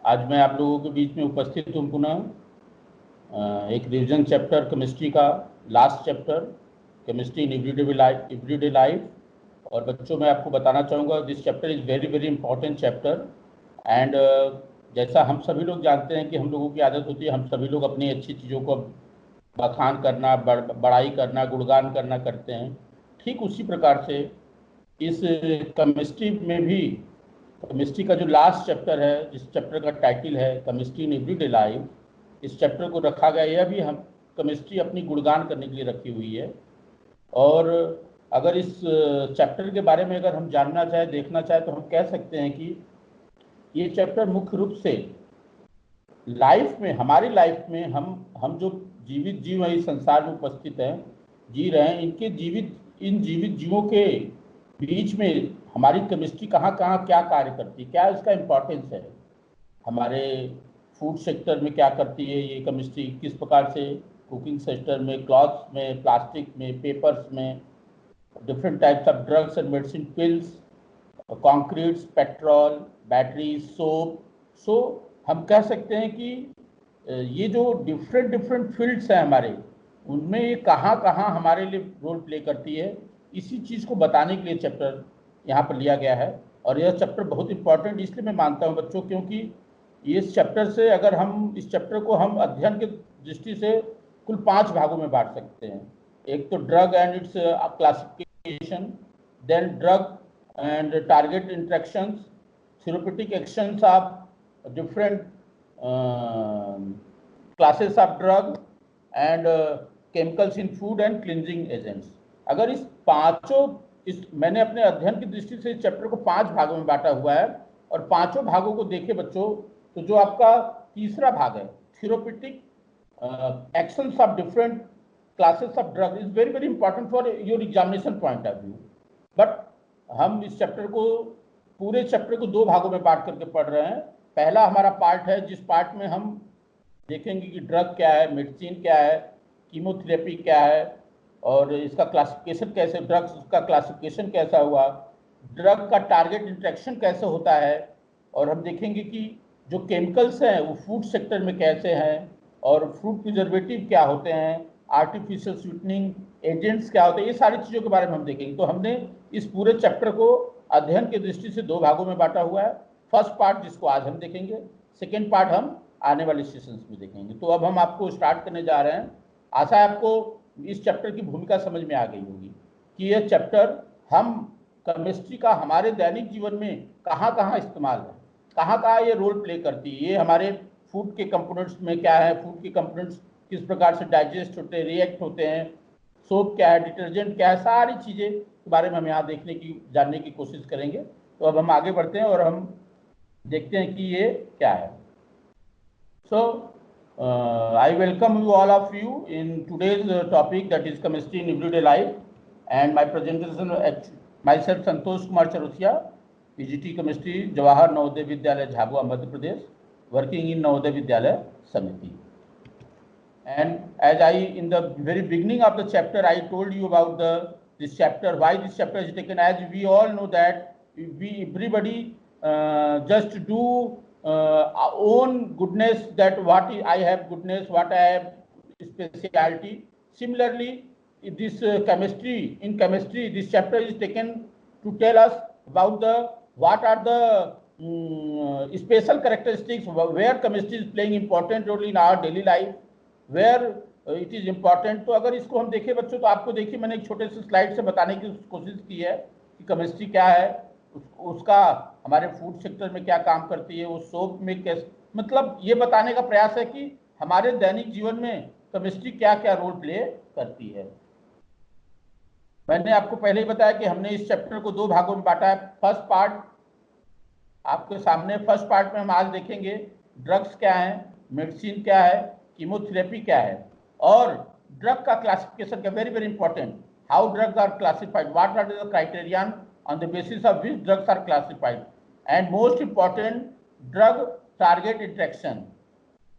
आज मैं आप लोगों के बीच में उपस्थित हूँ पुनः एक रिवीजन चैप्टर केमिस्ट्री का last chapter chemistry in everyday life. और बच्चों मैं आपको बताना चाहूँगा this chapter is very very important chapter and जैसा हम सभी लोग जानते हैं कि हम लोगों की आदत होती है, हम सभी लोग अपनी अच्छी चीज़ों को बखान करना, बड़ाई करना, गुणगान करना करते हैं। ठीक उसी प्रकार से इस केमिस्ट्री में भी केमिस्ट्री का जो लास्ट चैप्टर है, जिस चैप्टर का टाइटल है केमिस्ट्री इन एवरीडे लाइफ, इस चैप्टर को रखा गया। यह भी हम केमिस्ट्री अपनी गुणगान करने के लिए रखी हुई है। और अगर इस चैप्टर के बारे में अगर हम जानना चाहें, देखना चाहें, तो हम कह सकते हैं कि ये चैप्टर मुख्य रूप से लाइफ में, हमारी लाइफ में हम जो जीवित जीव इस संसार में उपस्थित हैं, जी रहे हैं, इन जीवित जीवों के बीच में हमारी केमिस्ट्री कहाँ कहाँ क्या कार्य करती है, क्या इसका इम्पोर्टेंस है, हमारे फूड सेक्टर में क्या करती है ये केमिस्ट्री, किस प्रकार से कुकिंग सेक्टर में, क्लॉथ्स में, प्लास्टिक में, पेपर्स में, different types of drugs and medicine, pills, concretes, petrol, battery, soap. So हम कह सकते हैं कि ये जो डिफरेंट फील्ड्स हैं हमारे, उनमें ये कहाँ कहाँ हमारे लिए रोल प्ले करती है, इसी चीज़ को बताने के लिए चैप्टर यहाँ पर लिया गया है। और यह चैप्टर बहुत इंपॉर्टेंट इसलिए मैं मानता हूँ बच्चों, क्योंकि इस चैप्टर से अगर हम इस चैप्टर को हम अध्ययन की दृष्टि से कुल 5 भागों में बांट सकते हैं। एक तो drug and its classification, then drug and target interactions, therapeutic actions of different classes of drug and chemicals in food and cleansing agents। अगर इस पांचों मैंने अपने अध्ययन की दृष्टि से इस चैप्टर को 5 भागों में बांटा हुआ है। और पांचों भागों को देखे बच्चों, तो जो आपका तीसरा भाग है therapeutic actions of different classes of drug is very very important for your examination point of view. But हम इस चैप्टर को, पूरे चैप्टर को 2 भागों में बांट करके पढ़ रहे हैं। पहला हमारा पार्ट है जिस पार्ट में हम देखेंगे कि ड्रग क्या है, मेडिसिन क्या है, कीमोथेरेपी क्या है, और इसका क्लासिफिकेशन कैसे, ड्रग्स का क्लासिफिकेशन कैसा हुआ, ड्रग का टारगेट इंट्रैक्शन कैसे होता है, और हम देखेंगे कि जो केमिकल्स हैं वो फूड सेक्टर में कैसे हैं, और फूड प्रिजर्वेटिव क्या होते हैं, आर्टिफिशियल स्वीटनिंग एजेंट्स क्या होते हैं, ये सारी चीज़ों के बारे में हम देखेंगे। तो हमने इस पूरे चैप्टर को अध्ययन की दृष्टि से 2 भागों में बांटा हुआ है। फर्स्ट पार्ट जिसको आज हम देखेंगे, सेकेंड पार्ट हम आने वाले सेशंस में देखेंगे। तो अब हम आपको स्टार्ट करने जा रहे हैं। आशा है आपको इस चैप्टर की भूमिका समझ में आ गई होगी कि यह चैप्टर हम केमिस्ट्री का हमारे दैनिक जीवन में कहाँ कहाँ इस्तेमाल है, कहाँ कहाँ ये रोल प्ले करती है, ये हमारे फूड के कंपोनेंट्स में क्या है, फूड के कंपोनेंट्स किस प्रकार से डाइजेस्ट होते हैं, रिएक्ट होते हैं, सोप क्या है, डिटर्जेंट क्या है, सारी चीज़ें के बारे में हम यहाँ जानने की कोशिश करेंगे। तो अब हम आगे बढ़ते हैं और हम देखते हैं कि ये क्या है। सो I welcome you all of you in today's topic, that is chemistry in everyday life, and my presentation myself Santosh Kumar Charuthia, PGT Chemistry, Jawahar Navodaya Vidyalaya, Jhabua, Madhya Pradesh, working in Navodaya Vidyalaya Samiti. And as in the very beginning of the chapter, I told you about this chapter, why this chapter is taken. As we all know that everybody just do our own goodness, that what I have goodness, what I have speciality. Similarly, this chemistry, this chapter is taken to tell us about what are the special characteristics where chemistry is playing important role in our daily life, where it is important. तो अगर इसको हम देखें बच्चों, तो आपको देखिए मैंने एक छोटे से स्लाइड से बताने की कोशिश की है कि केमिस्ट्री क्या है, उसका हमारे फूड सेक्टर में क्या काम करती है, वो सोप में कैसे, मतलब ये बताने का प्रयास है कि हमारे दैनिक जीवन में केमिस्ट्री क्या क्या रोल प्ले करती है। मैंने आपको पहले ही बताया कि हमने इस चैप्टर को 2 भागों में बांटा है। फर्स्ट पार्ट आपके सामने, फर्स्ट पार्ट में हम आज देखेंगे ड्रग्स क्या है, मेडिसिन क्या है, कीमोथेरेपी क्या है, और ड्रग का क्लासिफिकेशन का very very important, how drugs are classified, what are the criterion on the basis of which drugs are classified, and most important drug target interaction.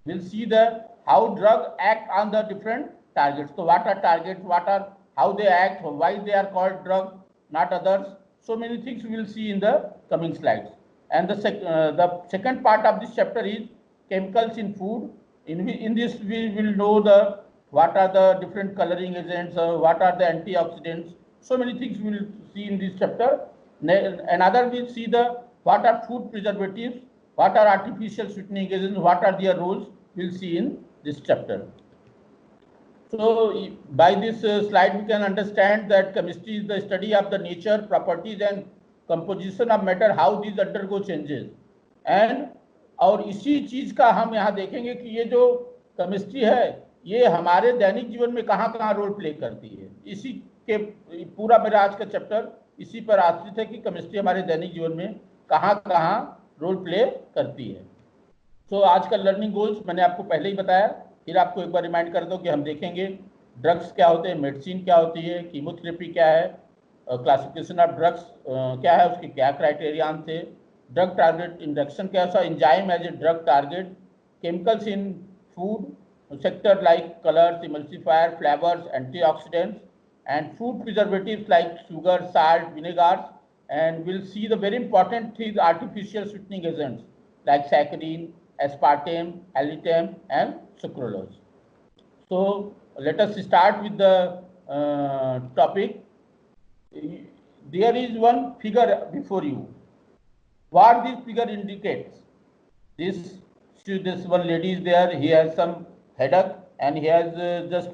we'll see the how drug act on the different targets. So what are targets, what are, how they act, why they are called drug, not others, so many things we will see in the coming slides. and the second part of this chapter is chemicals in food. In this we will know what are the different coloring agents, what are the antioxidants. So many things we will see in this chapter. Another we'll see what are food preservatives, what are artificial sweetening agents, what are their roles. We'll see in this chapter. So by this slide we can understand that chemistry is the study of the nature, properties and composition of matter, how these undergo changes. And और इसी चीज का हम यहाँ देखेंगे कि ये जो केमिस्ट्री है ये हमारे दैनिक जीवन में कहाँ कहाँ रोल प्ले करती है। इसी के पूरा मेरा आज का चैप्टर इसी पर आश्रित है कि केमिस्ट्री हमारे दैनिक जीवन में कहाँ कहाँ रोल प्ले करती है। तो आज का लर्निंग गोल्स मैंने आपको पहले ही बताया, फिर आपको एक बार रिमाइंड कर दो कि हम देखेंगे ड्रग्स क्या होते हैं, मेडिसिन क्या होती है, कीमोथेरेपी क्या है, क्लासिफिकेशन ऑफ ड्रग्स क्या है, उसके क्या क्राइटेरियान थे, ड्रग टारगेट इंडक्शन कैसा, enzyme as a drug target, chemicals in food sector like colours, emulsifier, flavours, antioxidants and food preservatives like sugar, salt, vinegars, and we'll see the very important things, artificial sweetening agents like saccharin, aspartame, allium and sucralose. So let us start with the topic. There is one figure before you. What this figure indicates? This one lady is there, he has some headache and he has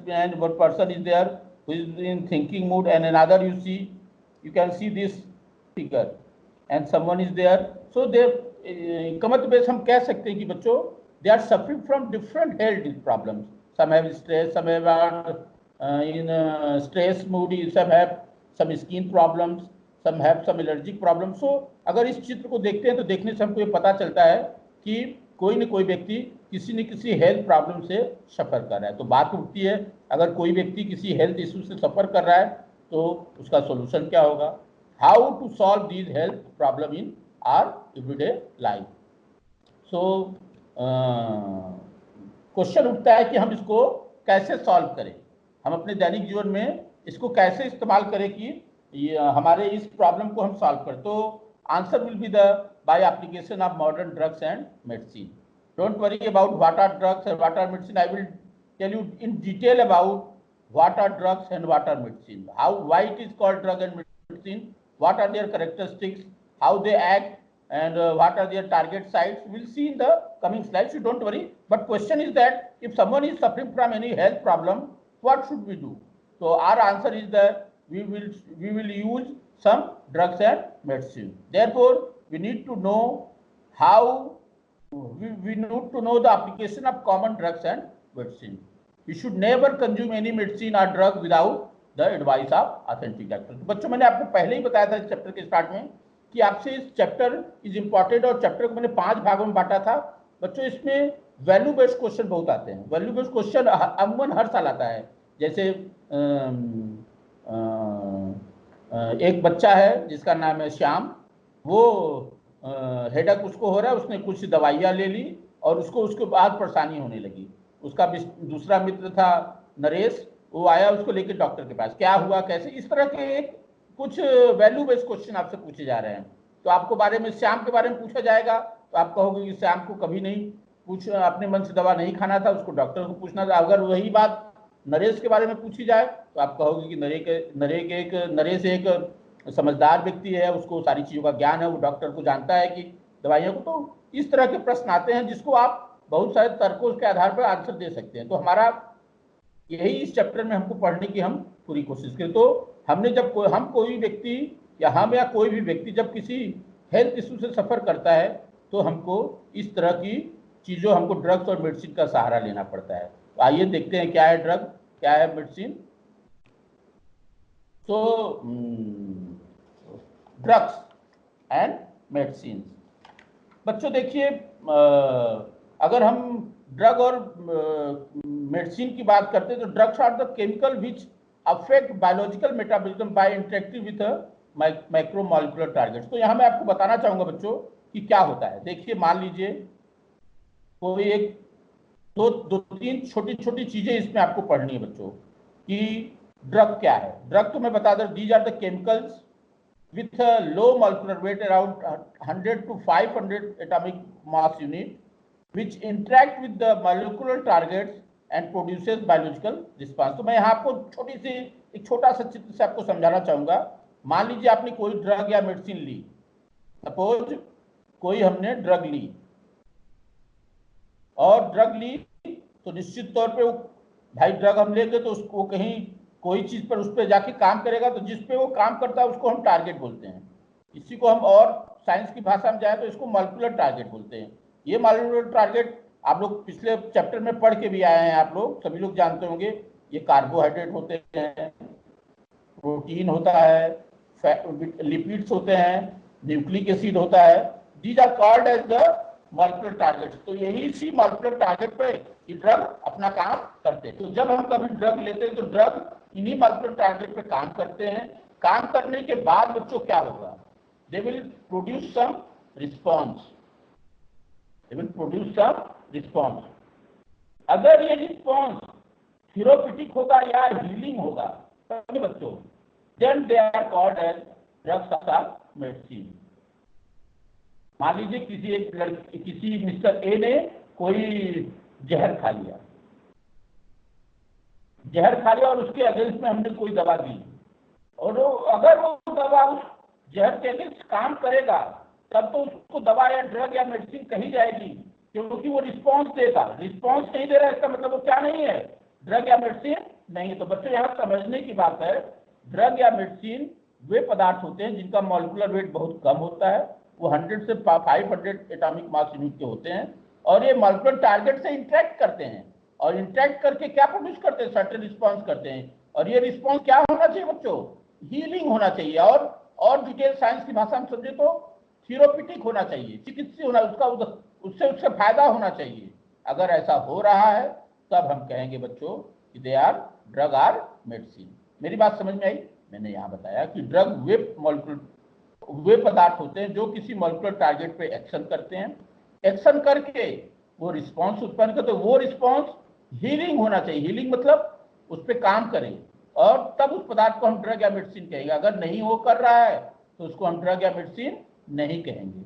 and one person is there who is in thinking mood, and another you can see this figure and someone is there. So they कमत base हम कह सकते हैं कि बच्चों they are suffering from different health problems. Some have stress, some have in stress mood, some have some skin problems, some have some allergic problems. So अगर इस चित्र को देखते हैं तो देखने से हमको ये पता चलता है कि कोई न कोई व्यक्ति किसी न किसी हेल्थ प्रॉब्लम से सफ़र कर रहा है। तो बात उठती है, अगर कोई व्यक्ति किसी हेल्थ इशू से सफ़र कर रहा है तो उसका सॉल्यूशन क्या होगा, how to solve these health problem in our everyday life. So question उठता है कि हम इसको कैसे सॉल्व करें, हम अपने दैनिक जीवन में इसको कैसे इस्तेमाल करें कि हमारे इस प्रॉब्लम को हम सॉल्व करें। तो answer will be the by application of modern drugs and medicine. Don't worry about what are drugs and what are medicine. I will tell you in detail about what are drugs and what are medicine, why it is called drug and medicine, what are their characteristics, how they act, and what are their target sites. We'll see in the coming slides, so don't worry. But question is that if someone is suffering from any health problem, what should we do? So our answer is that we will use some drugs and medicine. Therefore we need to know how we need to know the application of common drugs and medicine. We should never consume any medicine or drug without the advice of authentic doctor. तो बच्चों मैंने आपको पहले ही बताया था इस chapter के start में कि आपसे इस चैप्टर इज इम्पॉर्टेंट, और चैप्टर को मैंने 5 भागों में बांटा था। बच्चों इसमें वैल्यू बेस्ड क्वेश्चन बहुत आते हैं। वैल्यू बेस्ड क्वेश्चन अमूमन हर साल आता है। जैसे एक बच्चा है जिसका नाम है श्याम, वो हेडेक उसको हो रहा है, उसने कुछ दवाइयाँ ले ली और उसको उसके बाद परेशानी होने लगी। उसका दूसरा मित्र था नरेश, वो आया उसको लेकर डॉक्टर के पास, क्या हुआ कैसे, इस तरह के कुछ वैल्यू बेस्ड क्वेश्चन आपसे पूछे जा रहे हैं। तो आपको बारे में श्याम के बारे में पूछा जाएगा तो आप कहोगे कि श्याम को कभी नहीं अपने मन से दवा नहीं खाना था, उसको डॉक्टर को पूछना था। अगर वही बात नरेश के बारे में पूछी जाए तो आप कहोगे कि नरेश एक समझदार व्यक्ति है, उसको सारी चीज़ों का ज्ञान है, वो डॉक्टर को जानता है कि दवाइयों को। तो इस तरह के प्रश्न आते हैं जिसको आप बहुत सारे तर्कों के आधार पर आंसर दे सकते हैं। तो हमारा यही इस चैप्टर में हमको पढ़ने की हम पूरी कोशिश करें। तो हमने जब कोई व्यक्ति या कोई भी व्यक्ति जब किसी हेल्थ इशू से सफ़र करता है तो हमको इस तरह की चीज़ों, हमको ड्रग्स और मेडिसिन का सहारा लेना पड़ता है। तो आइए देखते हैं क्या है ड्रग, क्या है medicine. So drugs and medicine. बच्चों देखिए, अगर हम ड्रग और मेडिसिन की बात करते हैं तो drugs are the chemical which affect biological metabolism by interacting with micromolecular targets. तो यहाँ मैं आपको बताना चाहूँगा बच्चों कि क्या होता है। देखिए, मान लीजिए कोई एक दो तीन छोटी छोटी चीज़ें इसमें आपको पढ़नी है बच्चों कि ड्रग क्या है। ड्रग तो मैं बता दूं, these are the chemicals with a low molecular weight around 100 to 500 atomic mass unit, which interact with the molecular targets and produces biological response। तो मैं यहाँ आपको छोटी सी एक छोटा सा चित्र से आपको समझाना चाहूंगा। मान लीजिए आपने कोई ड्रग या मेडिसिन ली, सपोज कोई हमने ड्रग ली, और ड्रग ली तो निश्चित तौर पे वो भाई ड्रग हम लेंगे तो उसको कहीं कोई चीज पर उस पर जाके काम करेगा, तो जिस पे वो काम करता है उसको हम टारगेट बोलते हैं। इसी को हम और साइंस की भाषा में जाए तो इसको मॉलिक्यूलर टारगेट बोलते हैं। ये मॉलिक्यूलर टारगेट आप लोग पिछले चैप्टर में पढ़ के भी आए हैं, आप लोग सभी लोग जानते होंगे। ये कार्बोहाइड्रेट होते हैं, प्रोटीन होता है, लिपिड्स होते हैं, न्यूक्लिक एसिड होता है। These are called as the molecular target. तो यही इसी मॉलिक्यूलर टारगेट पे ये ड्रग अपना काम करते हैं। तो जब हम कभी ड्रग लेते हैं तो ड्रग इन्हीं मॉलिक्यूलर टारगेट पे काम करते हैं। काम करने के बाद बच्चों क्या होगा, they will produce some response, they will produce some response. अगर ये रिस्पॉन्स थेरेप्यूटिक होगा या हीलिंग होगा तब बच्चों, then they are called as drugs of medicine. मान लीजिए किसी मिस्टर ए ने कोई जहर खा लिया, और उसके अगेंस्ट में हमने कोई दवा दी, और अगर वो दवा उस जहर के अगेंस्ट काम करेगा तब तो उसको दवा या ड्रग या मेडिसिन कही जाएगी, क्योंकि वो रिस्पॉन्स देगा। रिस्पॉन्स नहीं दे रहा है इसका मतलब वो क्या नहीं है, ड्रग या मेडिसिन नहीं है। तो बच्चों यहाँ समझने की बात है, ड्रग या मेडिसिन वे पदार्थ होते हैं जिनका मॉलिक्यूलर वेट बहुत कम होता है, वो 100 से 500 एटॉमिक मास यूनिट के होते हैं, और ये मॉलिक्यूलर टारगेट से इंटरेक्ट करते हैं, और इंटरेक्ट करके क्या प्रोड्यूस करते हैं, सर्टेन रिस्पॉन्स करते हैं। और ये रिस्पॉन्स क्या होना चाहिए बच्चों, हीलिंग होना चाहिए, और डिटेल साइंस की भाषा में समझे तो थेरेप्यूटिक होना चाहिए, चिकित्सीय होना, उससे फायदा होना चाहिए। अगर ऐसा हो रहा है तब हम कहेंगे बच्चों कि they are drug or medicine. मेरी बात समझ में आई? मैंने यहाँ बताया कि ड्रग वे पदार्थ होते हैं जो किसी मॉलिक्यूलर टारगेट पे एक्शन करते हैं, एक्शन करके वो रिस्पॉन्स उत्पन्न करते, वो रिस्पॉन्स हीलिंग होना चाहिए। हीलिंग मतलब उस पर काम करें, और तब उस पदार्थ को हम ड्रग या मेडिसिन कहेंगे। अगर नहीं वो कर रहा है तो उसको हम ड्रग या मेडिसिन नहीं कहेंगे।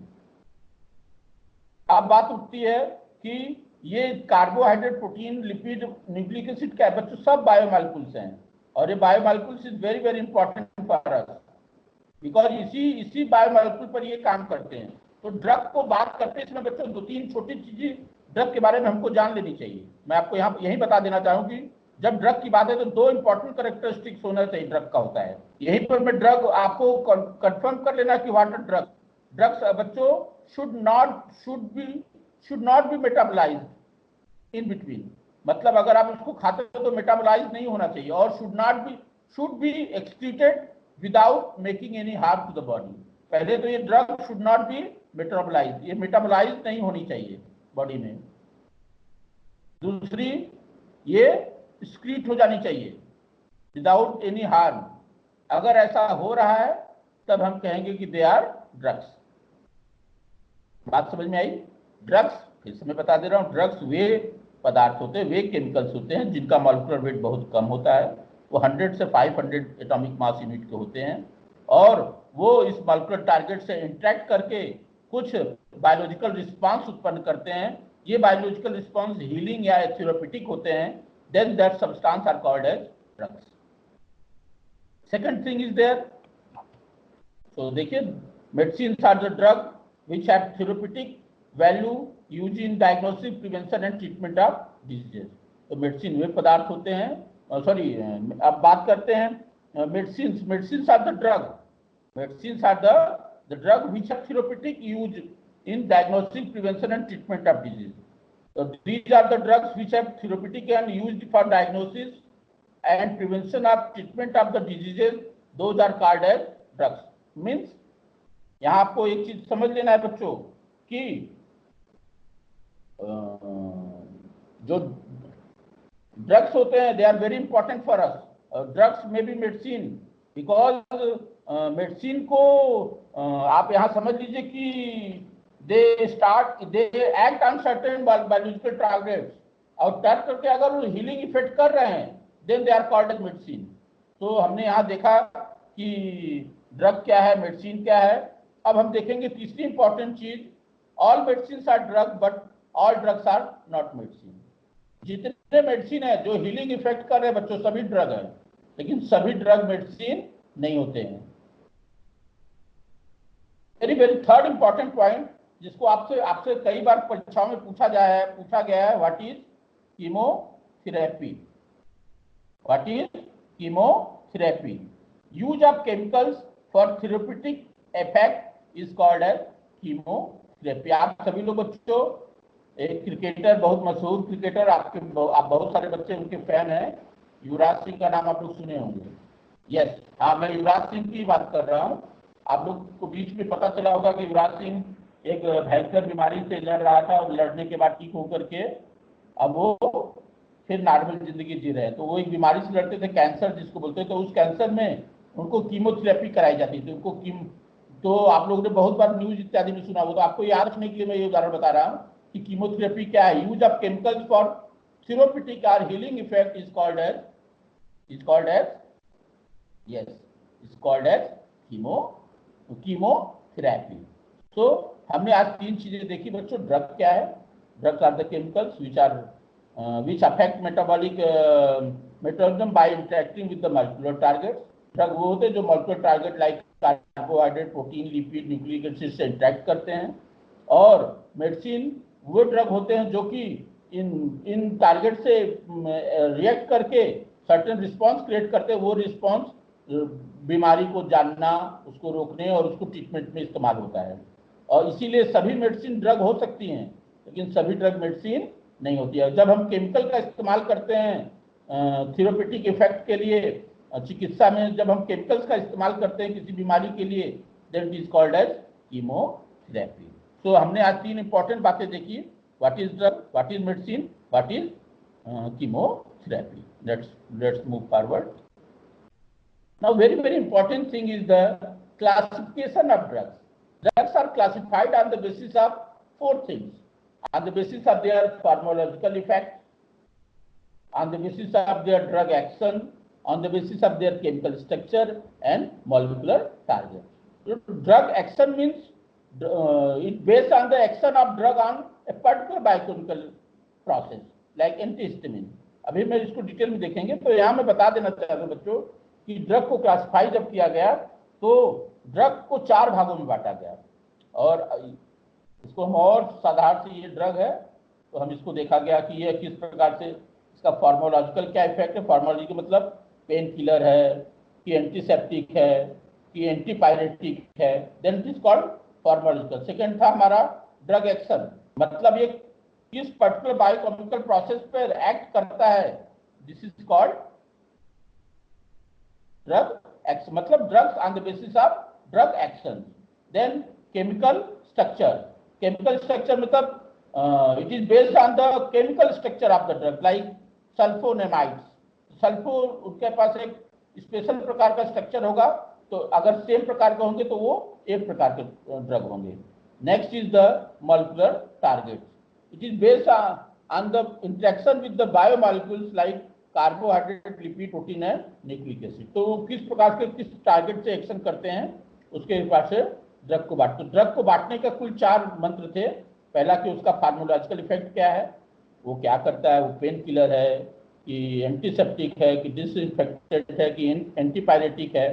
अब बात उठती है कि ये carbohydrate, protein, lipid, nucleic acid क्या है बच्चों, सब बायोमॉलिक्यूल्स हैं, और ये biomolecules is very very important for us, because इसी बायोमॉलिक्यूल पर ये काम करते हैं। तो ड्रग को बात करते हैं इसमें बच्चों 2-3 छोटी चीजें ड्रग के बारे में हमको जान लेनी चाहिए। मैं आपको यहाँ यही बता देना चाहूँ कि जब ड्रग की बात है तो 2 इंपॉर्टेंट कैरेक्टरिस्टिक्स होना चाहिए ड्रग का होता है। यहीं पर मैं ड्रग आपको कंफर्म कर लेना कि व्हाट आर ड्रग्स बच्चों should not B metabolised in between. मतलब अगर आप उसको खाते हो तो मेटाबोलाइज नहीं होना चाहिए, और should be excreted without making any harm to the body. पहले तो ये drug should not be metabolize, ये मेटाबोलाइज नहीं होनी चाहिए बॉडी में। दूसरी, ये एक्सक्रीट हो जानी चाहिए विदाउट एनी हार्म। अगर ऐसा हो रहा है तब हम कहेंगे कि दे आर ड्रग्स। बात समझ में आई? ड्रग्स, फिर से मैं बता दे रहा हूं, ड्रग्स वे पदार्थ होते हैं, वे केमिकल्स होते हैं जिनका मॉलिक्यूलर वेट बहुत कम होता है, वो 100 से 500 एटॉमिक मास यूनिट के होते हैं, और वो इस मॉलिक्यूलर टारगेट से इंटरेक्ट करके कुछ बायोलॉजिकल रिस्पॉन्स उत्पन्न करते हैं। ये बायोलॉजिकल रिस्पॉन्स हीलिंग या थेरेप्यूटिक होते हैं, then that substance are called as drugs. Second thing is there, तो देखिए, medicines are the drug which have therapeutic value used in diagnosis, prevention and treatment of diseases। तो medicine वे पदार्थ होते हैं, अब बात करते हैं medicines are the drug which have therapeutic use in diagnosis, prevention and treatment of disease। So these are the drugs which have therapeutic and used for diagnosis and prevention of treatment of the diseases, those are called as drugs। Means यहां आपको एक चीज समझ लेना है बच्चों कि जो ड्रग्स होते हैं they are very important for us. Drugs में भी मेडिसिन, बिकॉज मेडिसिन को आप यहां समझ लीजिए कि they act on certain biological targets, और टच करके अगर वो हीलिंग इफेक्ट कर रहे हैं then they are called as medicine. तो हमने यहाँ देखा कि ड्रग क्या है, मेडिसिन क्या है। अब हम देखेंगे तीसरी इंपॉर्टेंट चीज, all medicine are drug but all drugs are not medicine. जितने मेडिसिन है जो हीलिंग इफेक्ट कर रहे हैं बच्चों, सभी ड्रग है, लेकिन सभी ड्रग मेडिसिन नहीं होते हैं। Very very third important point, जिसको आपसे आपसे कई बार परीक्षाओं में पूछा गया है, what is chemotherapy. What is chemotherapy? Use of chemicals for therapeutic effect is called as chemotherapy. आप सभी लोग बच्चों, एक क्रिकेटर, बहुत मशहूर क्रिकेटर, आप बहुत सारे बच्चे उनके फैन हैं, युवराज सिंह का नाम आप लोग सुने होंगे। यस, हाँ, मैं युवराज सिंह की बात कर रहा हूँ। आप लोग को बीच में पता चला होगा कि युवराज सिंह एक भयंकर बीमारी से लड़ रहा था और लड़ने के बाद ठीक होकर के अब वो फिर नॉर्मल जिंदगी जी रहे हैं। तो वो एक बीमारी से लड़ते थे, कैंसर जिसको बोलते हैं। तो उस कैंसर में उनको कीमोथेरेपी कराई जाती थी। उनको तो आप लोगों ने बहुत बार न्यूज इत्यादि में सुना हो, तो आपको याद रखने के लिए मैं ये उदाहरण बता रहा हूँ कि कीमोथेरेपी क्या है। Use of chemicals for therapeutic और healing effect is called as yes, it's called as chemotherapy. तो हमने आज तीन चीजें देखी बच्चों। ड्रग क्या है? Drugs are the chemicals which affect metabolic metabolism by interacting with the molecular targets। Drug वो होते हैं जो molecular target like carbohydrate, protein, lipid, nucleic acid से इंटरेक्ट करते हैं। और मेडिसिन वो ड्रग होते हैं जो कि इन टारगेट से रिएक्ट करके सर्टेन रिस्पॉन्स क्रिएट करते हैं। वो रिस्पॉन्स बीमारी को जानना, उसको रोकने और उसको ट्रीटमेंट में इस्तेमाल होता है। और इसीलिए सभी मेडिसिन ड्रग हो सकती हैं, लेकिन सभी ड्रग मेडिसिन नहीं होती है। जब हम केमिकल का इस्तेमाल करते हैं थेरेप्यूटिक इफेक्ट के लिए, चिकित्सा में जब हम केमिकल्स का इस्तेमाल करते हैं किसी बीमारी के लिए, then it is called as chemotherapy. तो हमने आज तीन इंपॉर्टेंट बातें देखी, what is drug, what is medicine, what is chemotherapy. Let's move forward. Now, very important thing is the classification of drugs. Drugs are classified on the basis of four things: on the basis of their pharmacological effect, on the basis of their drug action, on the basis of their chemical structure and molecular target. So, drug action means it based on the action of drug on a particular biochemical process like antihistamine. अभी मैं इसको detail में देखेंगे। तो यहाँ मैं बता देना चाहता हूँ बच्चों कि ड्रग को क्लासिफाई जब किया गया तो ड्रग को चार भागों में बांटा गया। और इसको हम और साधारण से, ये ड्रग है तो हम इसको देखा गया कि ये किस प्रकार से इसका फार्माकोलॉजिकल क्या इफेक्ट है। फार्माकोलॉजी मतलब पेन किलर है, कि एंटीसेप्टिक है, कि एंटीपायरेटिक है, then it is called pharmacological. Second था हमारा ड्रग एक्शन, मतलब ये किस पर्टिकुलर बायोकेमिकल प्रोसेस पर एक्ट करता है, this is called drug action, मतलब drugs on the basis of drug action. Then chemical structure, chemical structure मतलब it is based on the chemical structure of the drug like sulfonamides। Sulpho उनके पास एक special प्रकार का structure होगा, तो अगर same प्रकार के होंगे तो वो एक प्रकार के ड्रग होंगे। Next is the molecular target, it is based on the interaction with the biomolecules like carbohydrate, lipid, protein and nucleic acid. तो किस प्रकार के किस टारगेट से एक्शन करते हैं उसके हिसाब से ड्रग को बांटते। तो ड्रग को बांटने का कुल चार मंत्र थे। पहला कि उसका फार्माकोलॉजिकल इफेक्ट क्या है, वो क्या करता है, वो पेन किलर है कि एंटीसेप्टिक है कि डिसइंफेक्टेंट है कि एंटीपायरेटिक है।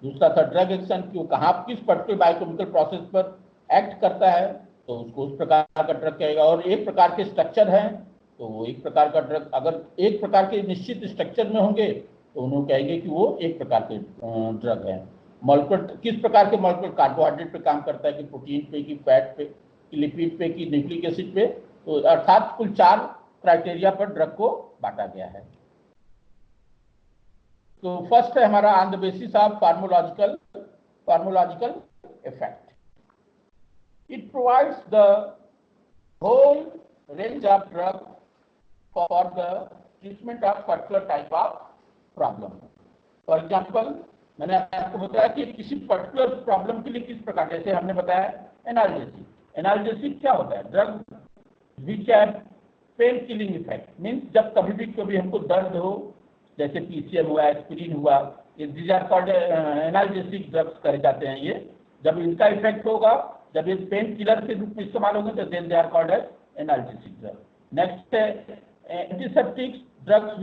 दूसरा था ड्रग एक्शन कि वो कहाँ किस पर्टिकुलर बायोकेमिकल प्रोसेस पर एक्ट करता है, तो उसको उस प्रकार का ड्रग कहेगा। और एक प्रकार के स्ट्रक्चर है तो वो एक प्रकार का ड्रग, अगर एक प्रकार के निश्चित स्ट्रक्चर में होंगे तो उन्होंने कहेंगे कि वो एक प्रकार के ड्रग है। मॉलिक्यूलर किस प्रकार के मॉलिक्यूलर, कार्बोहाइड्रेट पे काम करता है कि प्रोटीन पे कि फैट पे कि लिपिड पे कि न्यूक्लिक एसिड पे। तो अर्थात कुल चार क्राइटेरिया पर ड्रग को बांटा गया है। तो फर्स्ट है हमारा on the basis of pharmacological effect. It provides the whole range of drug for the treatment of particular type of problem। For example, मैंने आपको बताया कि किसी पर्टिकुलर प्रॉब्लम के लिए किस प्रकार, जैसे हमने बताया एनाल्जेसिक। एनाल्जेसिक क्या होता है? Drug which have pain killing effect, means जब कभी भी हमको दर्द हो जैसे पीसीएम हुआ, एस्पिरिन हुआ, these are called analgesic drugs कहे जाते हैं। ये जब इनका इफेक्ट होगा, जब ये पेन किलर के रूप में इस्तेमाल होंगे तो then they are called as analgesic drug. Next है antiseptic drugs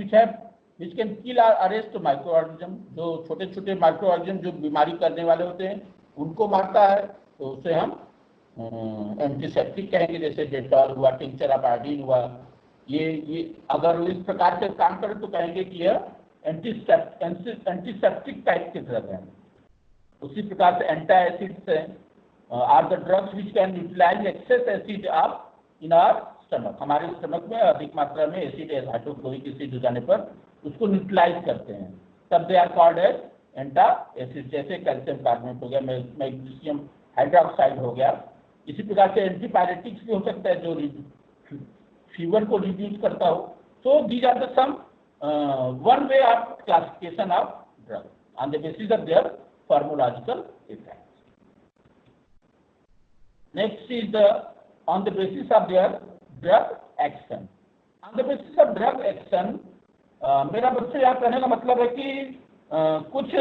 which can kill और अरेस्ट माइक्रो ऑर्गेनिज्म, जो छोटे छोटे माइक्रो ऑर्गेनिज्म जो बीमारी करने वाले होते हैं उनको मारता है, तो उसे हम एंटीसेप्टिक कहेंगे। जैसे डेटॉल हुआ, टिंचर ऑफ आयोडीन हुआ, ये अगर इस प्रकार से काम करें तो कहेंगे कि यह एंटीसेप्टिक टाइप के ड्रग है। उसी प्रकार से antacids are the drugs which can utilize excess acid of in our stomach, हमारे स्टमक में अधिक मात्रा में एसिड हाइड्रोक्लोरिक एसिड हो जाने पर उसको न्यूट्रलाइज करते हैं, तब दे आर कॉल्ड एज एंटाएसिड। जैसे कैल्शियम कार्बोनेट हो गया, मैग्नीशियम हाइड्रोक्साइड हो गया। इसी प्रकार से एंटीपायरेटिक्स भी हो सकता है जो फीवर को रिड्यूस करता हो। So these are the some one way of classification of drug on the basis of their pharmacological effect. Next is on the basis of their drug action. On the basis of drug action, मेरा बच्चों यहाँ कहने का मतलब है कि कुछ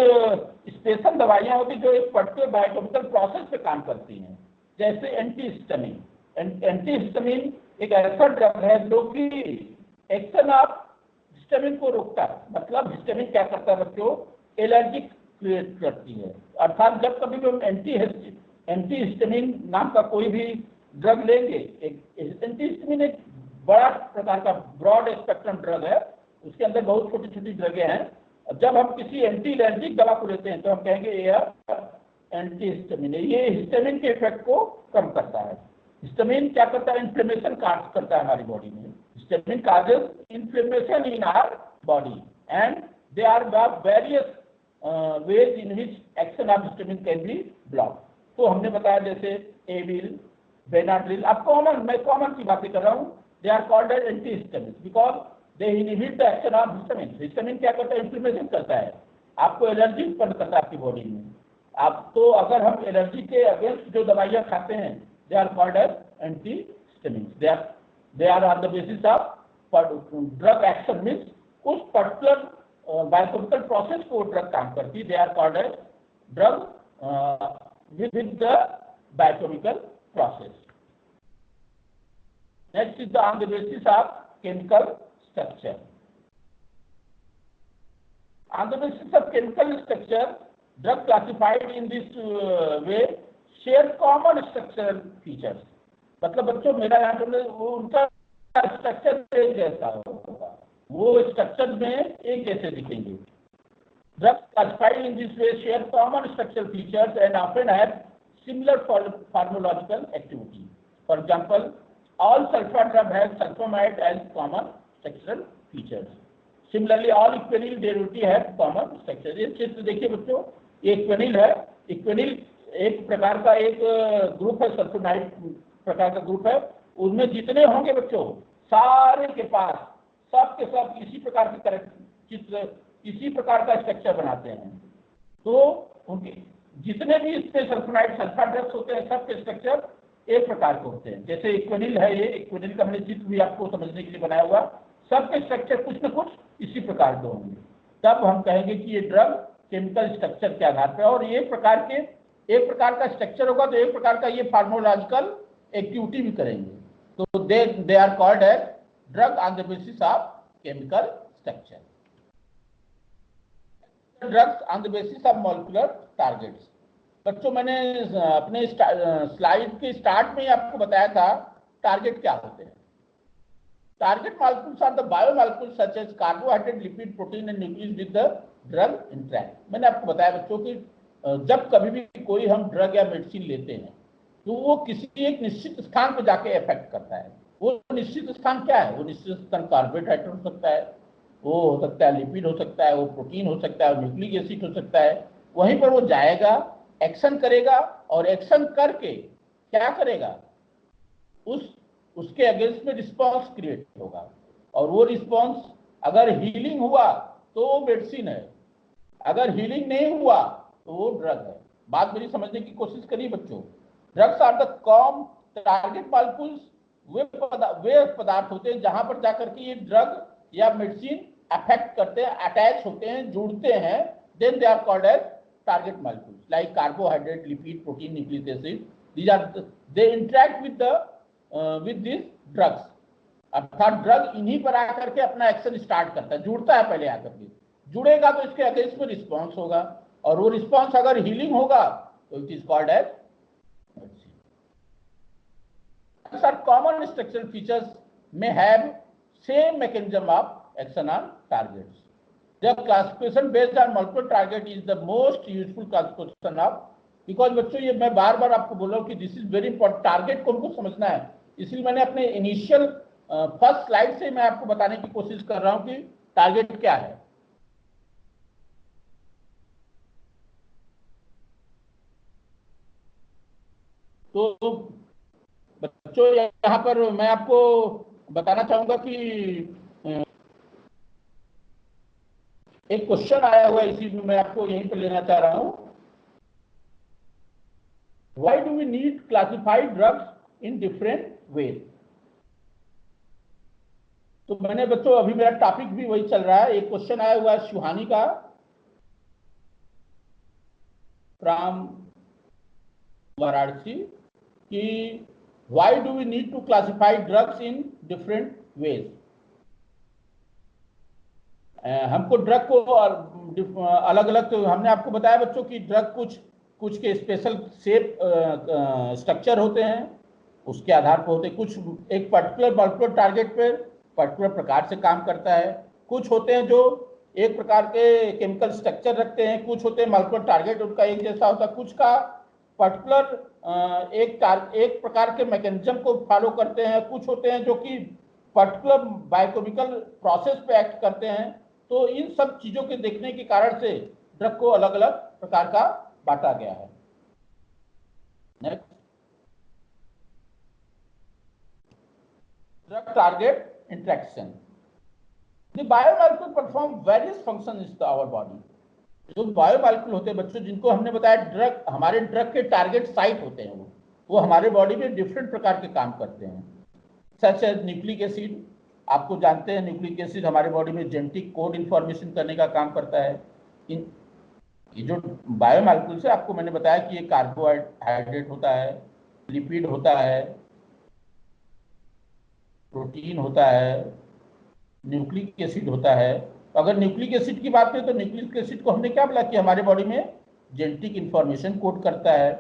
special दवाइयाँ होती जो एक पर्टिकुलर बायोकेमिकल प्रोसेस पे काम करती हैं, जैसे एंटीहिस्टामिन। एंटीहिस्टामिन एक ऐसा ड्रग है जो कि एक्शन ऑफ हिस्टामिन को रोकता है। मतलब हिस्टामिन क्या करता है बच्चों, एलर्जी क्रिएट करती है। अर्थात जब कभी भी हम एंटीहिस्टामिन नाम का कोई भी ड्रग लेंगे, एंटीहिस्टामिन एक बड़ा प्रकार का ब्रॉड स्पेक्ट्रम ड्रग है, उसके अंदर बहुत छोटी छोटी ड्रगें हैं। जब हम किसी एंटी एलर्जिक दवा को लेते हैं तो हम कहेंगे यह एंटीहिस्टामिन है। ये हिस्टामिन के इफेक्ट को कम करता है। हिस्टामिन क्या करता है, इन्फ्लेमेशन काज करता है हमारी बॉडी में। Histamine causes inflammation in our body and they are various ways in which action of histamine can be block. तो हमने बताया जैसे एविल, बेनाड्रिल, अब मैं कॉमन की बातें कर रहा हूँ। They are called as antihistamine because they inhibit the action of histamine. Histamine क्या करता है, इन्फ्लेमेशन करता है, आपको एलर्जी उत्पन्न करता है आपकी बॉडी में। आप तो अगर हम एलर्जी के अगेंस्ट जो दवाइयाँ खाते हैं, they are called as antihistamine. They are on the basis of drug action, means उस पर्टिकुलर बायोकेमिकल प्रोसेस को ड्रग काम करती है। They are called as drug with the biochemical process. Next is on the basis of chemical structure. On the basis of chemical structure, drug classified in this way share common structural features. मतलब बच्चों मेरा यहाँ पर वो उनका structure एक जैसा होगा, वो स्ट्रक्चर में एक जैसे दिखेंगे। Drugs classified in this way share common structural features and often have similar pharmacological activity. For example, all sulfur drug has sulfonamide as common structural features. Similarly, all equanyl derivative have common structure. ये चित्र देखिए बच्चों, ये Equanil है। Equanil एक प्रकार का एक ग्रुप है, सल्फोनाइड प्रकार का ग्रुप है। उनमें जितने होंगे बच्चों सारे के पास सब के सब इसी प्रकार के चित्र, इसी प्रकार का स्ट्रक्चर बनाते हैं। तो उनके जितने भी इसमें सल्फोनाइड सल्फर ड्रग्स होते हैं सबके स्ट्रक्चर एक प्रकार के होते हैं। जैसे इक्वेनिल है, ये इक्वेनिल का हमने चित्र भी आपको समझने के लिए बनाया हुआ, सबके स्ट्रक्चर कुछ न कुछ इसी प्रकार के होंगे। तब हम कहेंगे कि ये ड्रग केमिकल स्ट्रक्चर के आधार पर, और एक प्रकार का स्ट्रक्चर होगा तो एक प्रकार का ये फार्माकोलॉजिकल एक्टिविटी भी करेंगे। तो they are called as drug on the basis of chemical structure. Drugs on the basis of molecular targets. बच्चों मैंने अपने स्लाइड के स्टार्ट में ही आपको बताया था टारगेट क्या होते हैं। Target molecules are the biomolecules such as carbohydrate, lipid, protein and nucleus with the drug interact. मैंने आपको बताया बच्चों कि जब कभी भी कोई हम ड्रग या मेडिसिन लेते हैं तो वो किसी एक निश्चित स्थान पर जाके इफेक्ट करता है। वो निश्चित स्थान क्या है, वो निश्चित स्थान कार्बोहाइड्रेट हो सकता है, वो हो सकता है लिपिड हो सकता है, वो प्रोटीन हो सकता है, न्यूक्लिक एसिड हो सकता है। वहीं पर वो जाएगा, एक्शन करेगा, और एक्शन करके क्या करेगा, उसके अगेंस्ट में रिस्पॉन्स क्रिएट होगा। और वो रिस्पॉन्स अगर हीलिंग हुआ तो वो मेडिसिन है, अगर हीलिंग नहीं हुआ तो वो ड्रग है। बात मेरी समझने की कोशिश करिए बच्चों। ड्रग्स आर द कॉम टारगेट मॉलिक्यूल्स, वे पदार्थ होते हैं जहां पर जाकर के ये ड्रग या मेडिसिन अफेक्ट करते हैं, अटैच होते हैं, जुड़ते हैं, then they are called as target molecules like carbohydrate, lipid, protein, nucleic acid. These are they interact with this drugs, अर्थात ड्रग इन्हीं पर आकर के अपना एक्शन स्टार्ट करता है, जुड़ता है पहले आकर के, जुड़ेगा तो इसके अगेंस्ट में रिस्पॉन्स होगा, और वो रिस्पॉन्स अगर हीलिंग होगा तो it is called as sir common structural features may have same mechanism of action on targets. The classification based on multiple target is the most useful classification of, because बच्चों ये मैं बार बार आपको बोल रहा हूँ कि this is very important, target को हमको समझना है, इसलिए मैंने अपने इनिशियल फर्स्ट स्लाइड से मैं आपको बताने की कोशिश कर रहा हूँ कि टारगेट क्या है। तो बच्चों यहाँ पर मैं आपको बताना चाहूंगा कि एक क्वेश्चन आया हुआ है, इसी में मैं आपको यहीं पर लेना चाह रहा हूं। Why do we need classified drugs in different ways? तो मैंने बच्चों अभी मेरा टॉपिक भी वही चल रहा है, एक क्वेश्चन आया हुआ है सुहानी का फ्रॉम वाराणसी कि why do we need to classify drugs in different ways. हमको ड्रग को अलग अलग, तो हमने आपको बताया बच्चों कि ड्रग कुछ के स्पेशल शेप स्ट्रक्चर होते हैं, उसके आधार पर होते हैं, कुछ एक पर्टिकुलर टारगेट पर पर्टिकुलर प्रकार से काम करता है, कुछ होते हैं जो एक प्रकार के केमिकल स्ट्रक्चर रखते हैं, कुछ होते हैं मल्टीपल टारगेट उनका एक जैसा होता है, कुछ का पर्टिकुलर एक प्रकार के मैकेनिज्म को फॉलो करते हैं, कुछ होते हैं जो कि पर्टिकुलर बायोकेमिकल प्रोसेस पे एक्ट करते हैं। तो इन सब चीजों के देखने के कारण से ड्रग को अलग अलग प्रकार का बांटा गया है। Next, drug target interaction. The biomolecule perform various functions in our body. जो बायोमॉलिक्यूल होते हैं बच्चों, जिनको हमने बताया ड्रग, हमारे ड्रग के टारगेट साइट होते हैं, वो हमारे बॉडी में डिफरेंट प्रकार के काम करते हैं, सच एज न्यूक्लिक एसिड। आपको जानते हैं न्यूक्लिक एसिड हमारे बॉडी में जेनेटिक कोड इन्फॉर्मेशन करने का काम करता है। ये जो बायोमॉलिक्यूल्स है आपको मैंने बताया कि ये कार्बोहाइड्रेट होता है, लिपिड होता है, प्रोटीन होता है, न्यूक्लिक एसिड होता है। अगर न्यूक्लिक एसिड की बात करें तो न्यूक्लिक एसिड को हमने क्या बोला कि हमारे बॉडी में जेनेटिक इंफॉर्मेशन कोड करता है।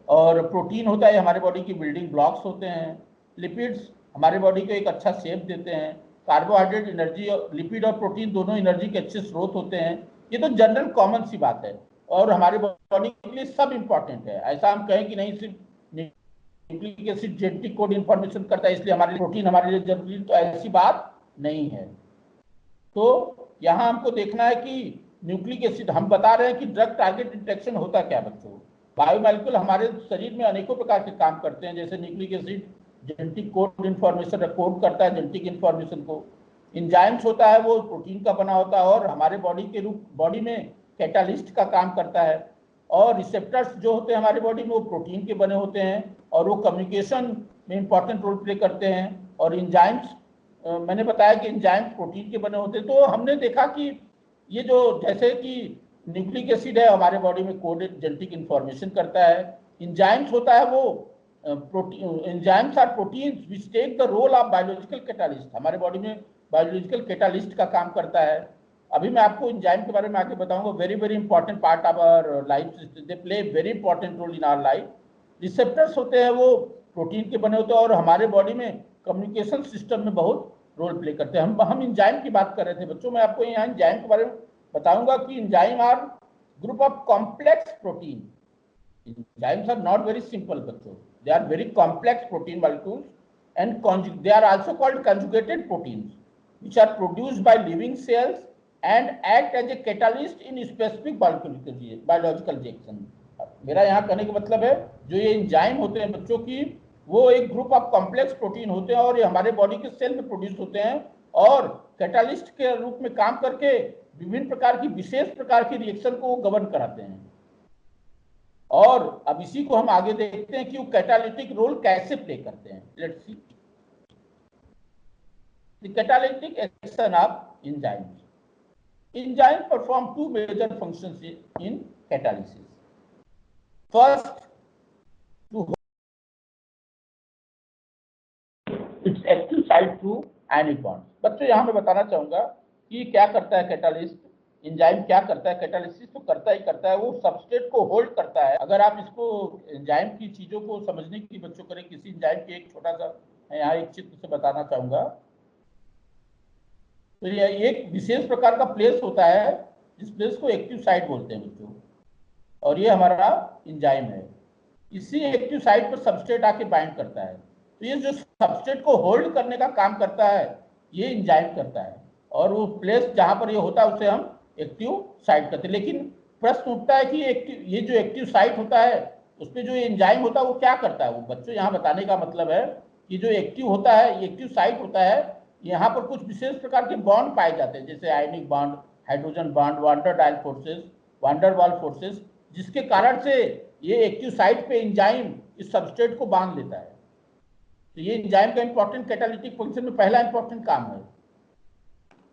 और प्रोटीन होता है, हमारे बॉडी की बिल्डिंग ब्लॉक्स होते हैं। लिपिड्स हमारे बॉडी को एक अच्छा शेप देते हैं। कार्बोहाइड्रेट एनर्जी, लिपिड और प्रोटीन दोनों एनर्जी के अच्छे स्रोत होते हैं। ये तो जनरल कॉमन सी बात है, और हमारे बॉडी के लिए सब इंपॉर्टेंट है। ऐसा हम कहें कि नहीं सिर्फ nucleic acid genetic code information करता है इसलिए हमारे प्रोटीन हमारे लिए जरूरी, तो ऐसी बात नहीं है। तो यहां हमको देखना है कि न्यूक्लिक एसिड, हम बता रहे हैं कि ड्रग टारगेट इंटरेक्शन होता क्या बच्चों। बायोमॉलिक्यूल हमारे शरीर में अनेकों प्रकार के काम करते हैं, जैसे nucleic acid genetic code information code करता है, जेनेटिक इन्फॉर्मेशन को। इंजाइम्स होता है, वो प्रोटीन का बना होता है और हमारे बॉडी में कैटालिस्ट का काम करता है। और रिसेप्टर्स जो होते हैं हमारे बॉडी में, वो प्रोटीन के बने होते हैं और वो कम्युनिकेशन में इंपॉर्टेंट रोल प्ले करते हैं। और इंजाइम्स, मैंने बताया कि एंजाइम्स प्रोटीन के बने होते हैं। तो हमने देखा कि ये जो, जैसे कि न्यूक्लिक एसिड है हमारे बॉडी में कोडेड जेनेटिक इन्फॉर्मेशन करता है। एंजाइम्स होता है वो protein, enzymes are proteins which take the role of biological catalyst, हमारे बॉडी में बायोलॉजिकल कैटालिस्ट का काम करता है। अभी मैं आपको एंजाइम के बारे में आगे बताऊंगा। Very very important part of our life, they play very important role in our life. Receptors होते हैं, वो प्रोटीन के बने होते हैं और हमारे बॉडी में कम्युनिकेशन सिस्टम में बहुत रोल प्ले करते हैं। हम एंजाइम की बात कर रहे थे बच्चों। मैं आपको यहाँ एंजाइम के बारे में बताऊंगा कि enzyme are group of complex protein. Enzymes are not very simple बच्चों, they are very complex protein molecules and they are also called conjugated proteins which are produced by living cells and act as a catalyst in specific biological reaction। मेरा यहाँ कहने का मतलब है, जो ये enzyme होते हैं बच्चों की, वो एक ग्रुप ऑफ कॉम्प्लेक्स प्रोटीन होते हैं और ये हमारे बॉडी के सेल में प्रोड्यूस होते हैं और कैटालिस्ट के रूप में काम करके विभिन्न प्रकार की विशेष प्रकार की रिएक्शन को गवर्न कराते हैं। और अब इसी को हम आगे देखते हैं कि वो कैटालिटिक रोल कैसे प्ले करते हैं। Let's see. The catalytic action of enzymes. Enzymes perform two major functions in catalysis. First, to its active site through ionic bonds. बच्चों यहाँ मैं बताना चाहूंगा कि क्या करता है कैटालिस्ट, एंजाइम क्या करता है। कैटालिसिस तो करता ही करता है, वो सबस्ट्रेट को होल्ड करता है। अगर आप इसको एंजाइम की चीजों को समझने की बच्चों करें, किसी एंजाइम के एक छोटा सा मैं यहाँ एक चित्र से बताना चाहूंगा। तो ये एक विशेष प्रकार का प्लेस होता है जिस प्लेस को एक्टिव साइट बोलते हैं बच्चों, और ये हमारा एंजाइम है। इसी एक्टिव साइट पर सबस्ट्रेट आके बाइंड करता है। तो ये जो सबस्ट्रेट को होल्ड करने का काम करता है ये एंजाइम करता है, और वो प्लेस जहां पर ये होता है उसे हम एक्टिव साइट कहते हैं। लेकिन प्रश्न उठता है कि ये जो एक्टिव साइट होता है उस पर जो एंजाइम होता है वो क्या करता है। वो बच्चों यहाँ बताने का मतलब है कि जो एक्टिव होता है, एक्टिव साइट होता है, यहाँ पर कुछ विशेष प्रकार के बॉन्ड पाए जाते हैं, जैसे ionic bond, hydrogen bond, wander dial forces, wander वाल फोर्सेस, जिसके कारण से ये एक्टिव साइट पे एंजाइम इस सबस्ट्रेट को बांध लेता है। तो ये एंजाइम का इंपॉर्टेंट कैटालिटिक फंक्शन में पहला इंपॉर्टेंट काम है।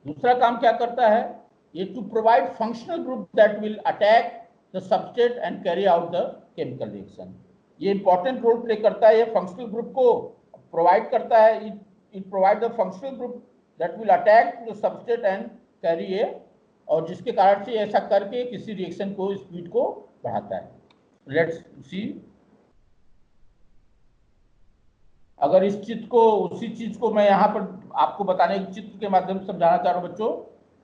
दूसरा काम क्या करता है, ये to provide functional group that will attack the substrate and carry out the chemical reaction. ये इंपॉर्टेंट रोल प्ले करता है, ये फंक्शनल ग्रुप को प्रोवाइड करता है। It provide the functional group that will attack the substrate and carry a, और जिसके कारण से ऐसा करके किसी रिएक्शन को स्पीड को बढ़ाता है। लेट्स सी, अगर इस चित्र को, उसी चीज को मैं यहाँ पर आपको बताने के चित्र के माध्यम से समझाना चाह रहा हूँ बच्चों।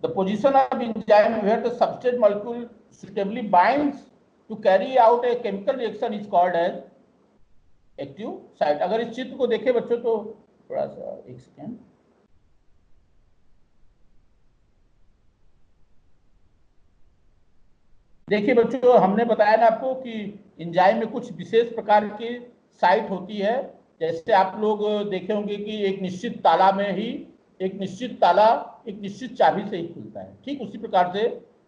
The position of enzyme where the substrate molecule suitably binds to carry out a chemical reaction is called as active site. अगर इस चित्र को देखें बच्चों तो थोड़ा सा एक सेकेंड, देखिए बच्चों, हमने बताया ना आपको कि एंजाइम में कुछ विशेष प्रकार की साइट होती है। जैसे आप लोग देखे होंगे कि एक निश्चित ताला में ही एक निश्चित ताला एक निश्चित चाबी से ही खुलता है, ठीक उसी प्रकार से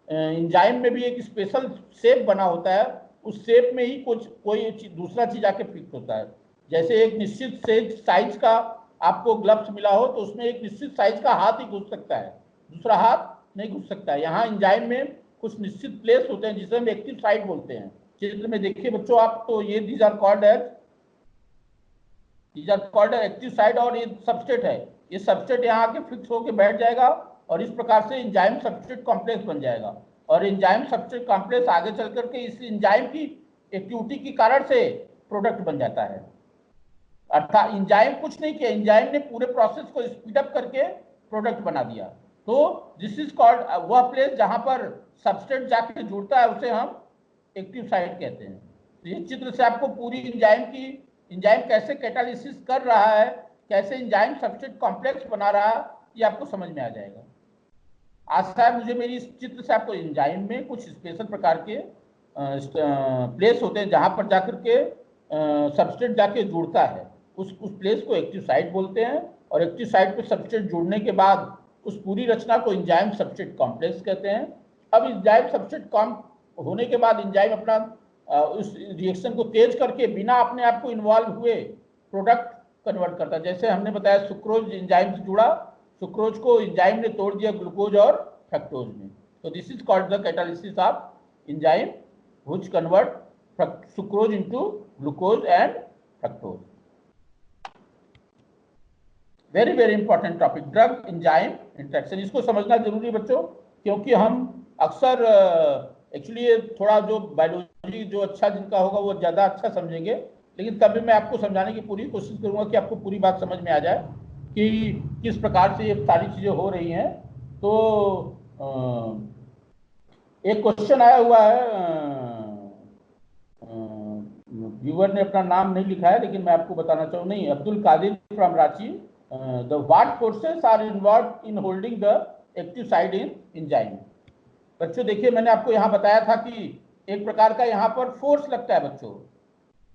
एंजाइम में भी एक स्पेशल शेप बना होता है, उस शेप में ही कुछ कोई दूसरा चीज आके फिक्स होता है। जैसे एक निश्चित साइज का आपको ग्लव्स मिला हो तो उसमें एक निश्चित साइज का हाथ ही घुस सकता है, दूसरा हाथ नहीं घुस सकता है। यहाँ एंजाइम में कुछ निश्चित प्लेस होते हैं जिसे हम एक्टिव साइट बोलते हैं। चित्र में देखिए बच्चों आप, तो ये these are called active site, और ये सबस्ट्रेट है। ये सबस्ट्रेट यहाँ आके फिक्स होकर बैठ जाएगा और इस प्रकार से एंजाइम सबस्ट्रेट कॉम्प्लेक्स बन जाएगा, और एंजाइम सबस्ट्रेट कॉम्प्लेक्स आगे चल करके इस एंजाइम की एक्टिविटी के कारण से प्रोडक्ट बन जाता है। अर्थात एंजाइम कुछ नहीं किया, एंजाइम ने पूरे प्रोसेस को स्पीड अप करके प्रोडक्ट बना दिया। तो दिस इज कॉल्ड, वह प्लेस जहां पर सबस्ट्रेट जाके जुड़ता है उसे हम एक्टिव साइट कहते हैं। तो ये चित्र से आपको पूरी एंजाइम कैसे कैटालिसिस कर रहा है, कैसे एंजाइम सबस्ट्रेट कॉम्प्लेक्स बना रहा है, ये आपको समझ में आ जाएगा। आशा है मुझे मेरी इस चित्र से आपको एंजाइम में कुछ स्पेशल प्रकार के प्लेस होते हैं जहां पर जाकर के सबस्ट्रेट जाके जुड़ता है, उस प्लेस को एक्टिव साइट बोलते हैं, और एक्टिव साइट पे सबस्ट्रेट जुड़ने के बाद उस पूरी रचना को एंजाइम सबस्ट्रेट कॉम्प्लेक्स कहते हैं। अब एंजाइम सबस्ट्रेट कॉम्प होने के बाद एंजाइम अपना उस रिएक्शन को तेज करके बिना अपने आप को इन्वॉल्व हुए प्रोडक्ट कन्वर्ट करता है। जैसे हमने बताया सुक्रोज एंजाइम से जुड़ा, सुक्रोज को एंजाइम ने तोड़ दिया ग्लूकोज और फ्रक्टोज में। तो this is called the catalysis of enzyme which convert sucrose into glucose and fructose. Very very important topic, drug enzyme interaction. इसको समझना जरूरी है बच्चों, क्योंकि हम अक्सर एक्चुअली थोड़ा जो बायोलॉजी जो अच्छा जिनका होगा वो ज़्यादा अच्छा समझेंगे, लेकिन तभी मैं आपको समझाने की पूरी कोशिश करूंगा कि आपको पूरी बात समझ में आ जाए कि किस प्रकार से ये सारी चीज़ें हो रही हैं। तो एक क्वेश्चन आया हुआ है, व्यूअर ने अपना नाम नहीं लिखा है लेकिन मैं आपको बताना चाहूँ, नहीं, Abdul Qadir from Ranchi, the what forces are involve in holding the active site in enzyme. बच्चों देखिए मैंने आपको यहाँ बताया था कि एक प्रकार का यहाँ पर फोर्स लगता है बच्चों,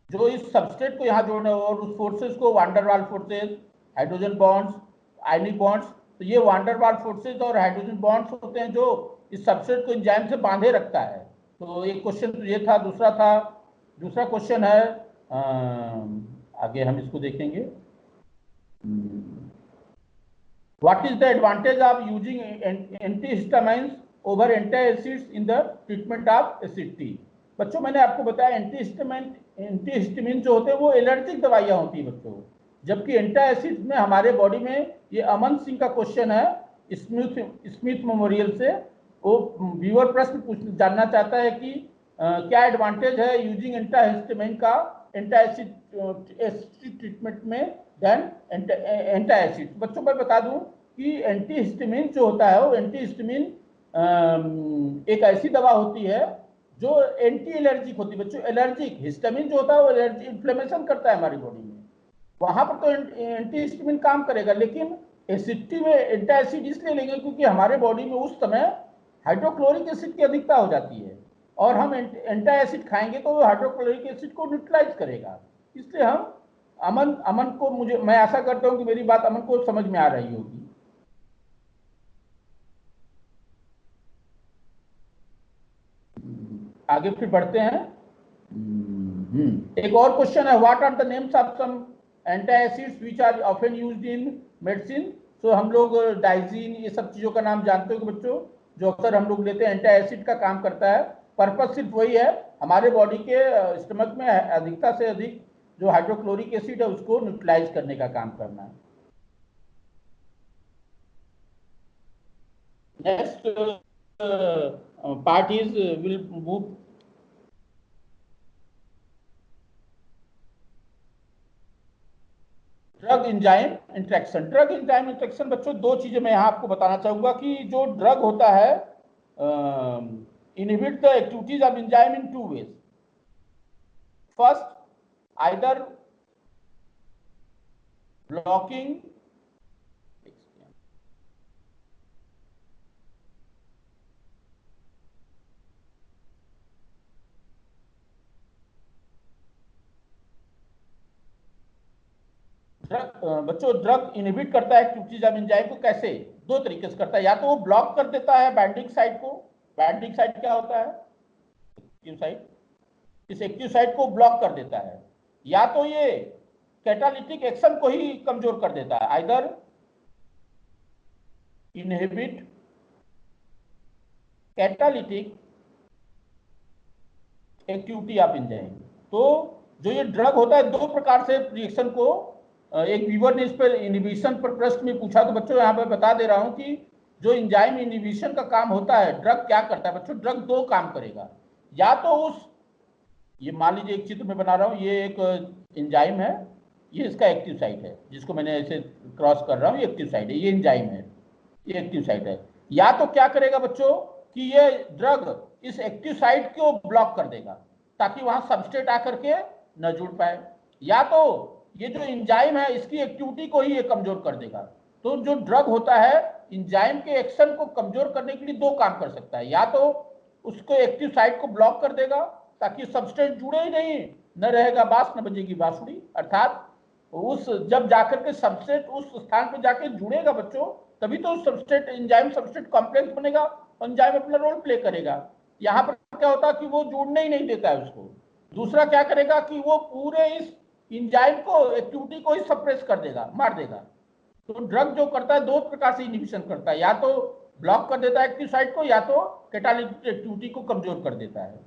जो इस सबस्ट्रेट को यहाँ जोड़ने, और उस फोर्सेस को वांडर वाल फोर्सेस, हाइड्रोजन बॉन्ड्स, आयनिक बॉन्ड्स, तो ये वांडर वाल फोर्सेस और हाइड्रोजन बॉन्ड्स होते हैं जो इस सबस्ट्रेट को एंजाइम से बांधे रखता है। तो एक क्वेश्चन तो ये था। दूसरा क्वेश्चन है, आगे हम इसको देखेंगे। What is the advantage of using antihistamines over antacids in the treatment of acidity? बच्चों मैंने आपको बताया एंटीहिस्टामिन जो होते हैं वो एलर्जिक दवाइयां होती है बच्चों, जबकि एंटासिड में हमारे बॉडी में, ये अमन सिंह का क्वेश्चन है स्मिथ मेमोरियल से, वो व्यूअर प्रश्न जानना चाहता है कि क्या एडवांटेज है यूजिंग एंटाहिस्टामिन का एंटासिड ट्रीटमेंट में देन एंटासिड। बच्चों मैं बता दूं कि एंटीहिस्टामिन जो होता है वो एंटीहिस्टामिन एक ऐसी दवा होती है जो एंटी एलर्जिक होती है बच्चों। एलर्जिक हिस्टामिन जो होता है वो एलर्जी इन्फ्लेमेशन करता है हमारी बॉडी में, वहां पर तो एंटीहिस्टामिन काम करेगा, लेकिन एसिडिटी में एंटासिड इसलिए लेंगे क्योंकि हमारे बॉडी में उस समय हाइड्रोक्लोरिक एसिड की अधिकता हो जाती है और हम एंटासिड खाएंगे तो वो हाइड्रोक्लोरिक एसिड को न्यूट्रलाइज करेगा। इसलिए हम अमन को, मैं आशा करता हूं कि मेरी बात अमन को समझ में आ रही होगी। आगे फिर बढ़ते हैं। एक और क्वेश्चन है, what are the names of some antacids which are often used in medicine. So हम लोग डाइजीन ये सब चीजों का नाम जानते हो बच्चों, जो अक्सर हम लोग लेते हैं, एंटासिड का काम करता है। पर्पस सिर्फ वही है, हमारे बॉडी के स्टमक में अधिकता से अधिक जो हाइड्रोक्लोरिक एसिड है उसको न्यूट्रलाइज करने का काम करना है। Next part is will move drug enzyme interaction. Drug enzyme interaction बच्चों दो चीजें मैं यहां आपको बताना चाहूंगा कि जो ड्रग होता है inhibit the activities of enzyme in two ways. First, either blocking बच्चों ड्रग इनहिबिट करता है एक्टिविटीज ऑफ एंजाइम को। कैसे? दो तरीके से करता है, या तो वो ब्लॉक कर देता है बाइंडिंग साइट को। बाइंडिंग साइट क्या होता है? Active site. इस एक्टिव साइट को ब्लॉक कर देता है, या तो ये कैटालिटिक एक्शन को ही कमजोर कर देता है। Either inhibit catalytic activity of enzyme. तो जो ये ड्रग होता है दो प्रकार से रिएक्शन को, एक व्यूअर ने इस पर इनहिबिशन पर प्रश्न में पूछा, तो बच्चों यहाँ पे बता दे रहा हूं कि जो एंजाइम इनहिबिशन का काम होता है, ड्रग क्या करता है बच्चों? ड्रग दो काम करेगा, या तो उस, ये मान लीजिए एक चित्र में बना रहा हूं, ये एक एंजाइम है, ये इसका एक्टिव साइट है जिसको मैंने ऐसे क्रॉस कर रहा हूं, ये एक्टिव साइट है, ये एंजाइम है, ये एक्टिव साइट है। या तो क्या करेगा बच्चों कि ये ड्रग इस एक्टिव साइट को ब्लॉक कर देगा ताकि वहां सबस्ट्रेट आकर के न जुड़ पाए, या तो ये जो एंजाइम है इसकी एक्टिविटी को ही ये कमजोर कर देगा। तो जो ड्रग होता है एंजाइम के एक्शन को कमजोर करने के लिए दो काम कर सकता है, या तो उसको एक्टिव साइट को ब्लॉक कर देगा ताकि सबस्ट्रेट जुड़े ही नहीं, न रहेगा बांस न बजेगी बांसुरी, अर्थात उस जब जाकर के सबस्ट्रेट उस स्थान पर जाकर जुड़ेगा बच्चों, तभी तो सबस्ट्रेट एंजाइम सबस्ट्रेट कॉम्प्लेक्स बनेगा, एंजाइम अपना रोल प्ले करेगा। यहां पर क्या होता है कि वो जुड़ने ही नहीं देता है उसको। दूसरा क्या करेगा कि वो पूरे इस एंजाइम को, एक्टिविटी को ही सप्रेस कर देगा, मार देगा। तो ड्रग जो करता है दो प्रकार से इनहिबिशन करता है, या तो ब्लॉक कर देता है एक्टिव साइट को, या तो कैटालिटिक एक्टिविटी को कमजोर कर देता है।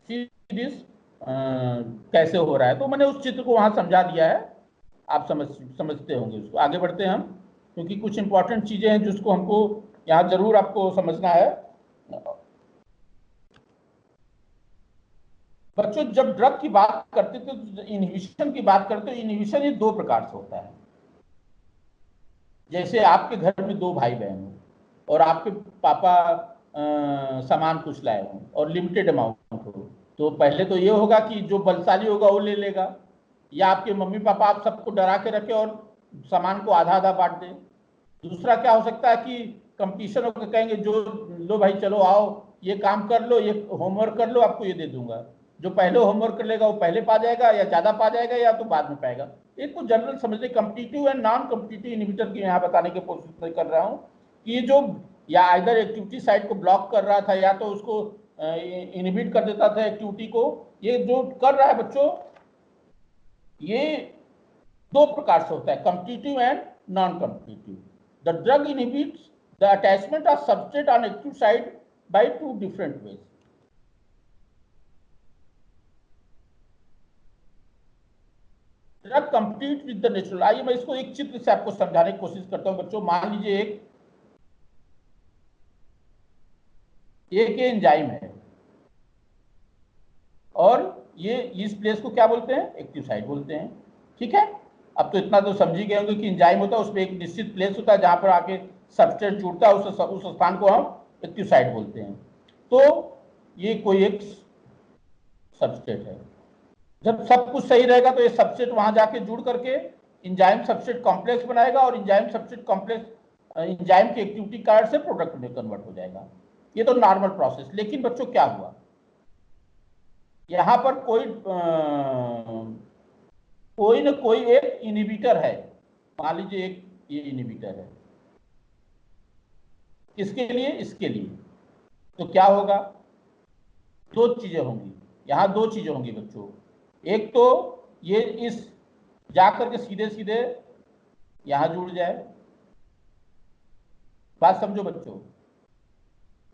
सीरीज कैसे हो रहा है, तो मैंने उस चित्र को वहां समझा दिया है, आप समझते होंगे उसको। आगे बढ़ते हैं हम, क्योंकि कुछ इंपॉर्टेंट चीजें हैं जिसको हमको यहाँ जरूर आपको समझना है। बच्चों जब ड्रग की बात करते थे, इनहिबिशन की बात करते हो, इनहिबिशन ये दो प्रकार से होता है। जैसे आपके घर में दो भाई बहन हो और आपके पापा सामान कुछ लाए हो और लिमिटेड अमाउंट हो, तो पहले तो ये होगा कि जो बलशाली होगा वो ले लेगा, या आपके मम्मी पापा आप सबको डरा के रखे और सामान को आधा आधा बांट दे। दूसरा क्या हो सकता है कि कंपटीशन होकर कहेंगे जो लो भाई चलो आओ ये काम कर लो, ये होमवर्क कर लो, आपको ये दे दूंगा। जो पहले होमवर्क कर लेगा वो पहले पा जाएगा, या ज्यादा पा जाएगा, या तो बाद में पाएगा। एक को जनरल समझते, competitive and non competitive inhibitor की यहाँ बताने की कोशिश कर रहा हूँ कि जो या आइदर एक्टिविटी साइट को ब्लॉक कर रहा था, या तो उसको इनहिबिट कर देता था एक्टिविटी को। ये जो कर रहा है बच्चों, ये दो प्रकार से होता है, competitive and non-competitive. The drug inhibits the attachment of substrate on active site by two different ways. Drug complete with the natural. आइए मैं इसको एक चित्र से आपको समझाने की कोशिश करता हूं बच्चों। मान लीजिए एक एंजाइम है और ये इस प्लेस को क्या बोलते हैं? एक्टिव साइट बोलते हैं। ठीक है, अब तो इतना तो समझ ही गए होंगे कि एंजाइम होता है उसमें एक निश्चित प्लेस होता है जहां पर आके सबस्ट्रेट जुड़ता है, उस स्थान को हम एक्टिव साइट बोलते हैं। तो ये कोई एक सबस्ट्रेट है। जब सब कुछ सही रहेगा तो ये सबस्ट्रेट वहां जाके जुड़ करके एंजाइम सबस्ट्रेट कॉम्प्लेक्स बनाएगा और एंजाइम सबस्ट्रेट कॉम्प्लेक्स एंजाइम की एक्टिविटी कार्ड से प्रोडक्ट में कन्वर्ट हो जाएगा। ये तो नॉर्मल प्रोसेस। लेकिन बच्चों क्या हुआ, यहां पर कोई न कोई एक इनहिबिटर है। मान लीजिए एक ये इनहिबिटर है, किसके लिए? इसके लिए। तो क्या होगा? दो चीजें होंगी, यहां दो चीजें होंगी बच्चों। एक तो ये इस जाकर के सीधे सीधे यहां जुड़ जाए, बात समझो बच्चों,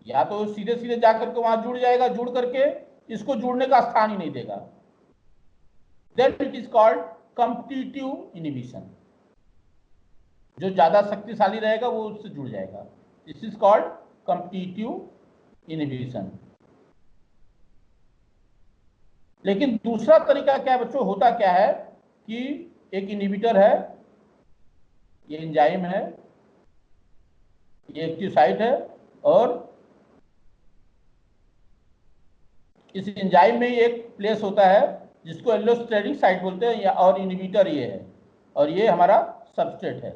या तो सीधे सीधे जाकर के वहां जुड़ जाएगा, जुड़ करके इसको जुड़ने का स्थान ही नहीं देगा। Then it is called competitive inhibition. जो ज्यादा शक्तिशाली रहेगा वो उससे जुड़ जाएगा। This is called competitive inhibition. लेकिन दूसरा तरीका क्या है बच्चों? होता क्या है कि एक इनहिबिटर है, ये एंजाइम है, ये एक्टिव साइट है, और इस एंजाइम में एक प्लेस होता है जिसको एलोस्टेरिक साइट बोलते हैं, और इनहिबिटर ये है, और ये हमारा सबस्ट्रेट है।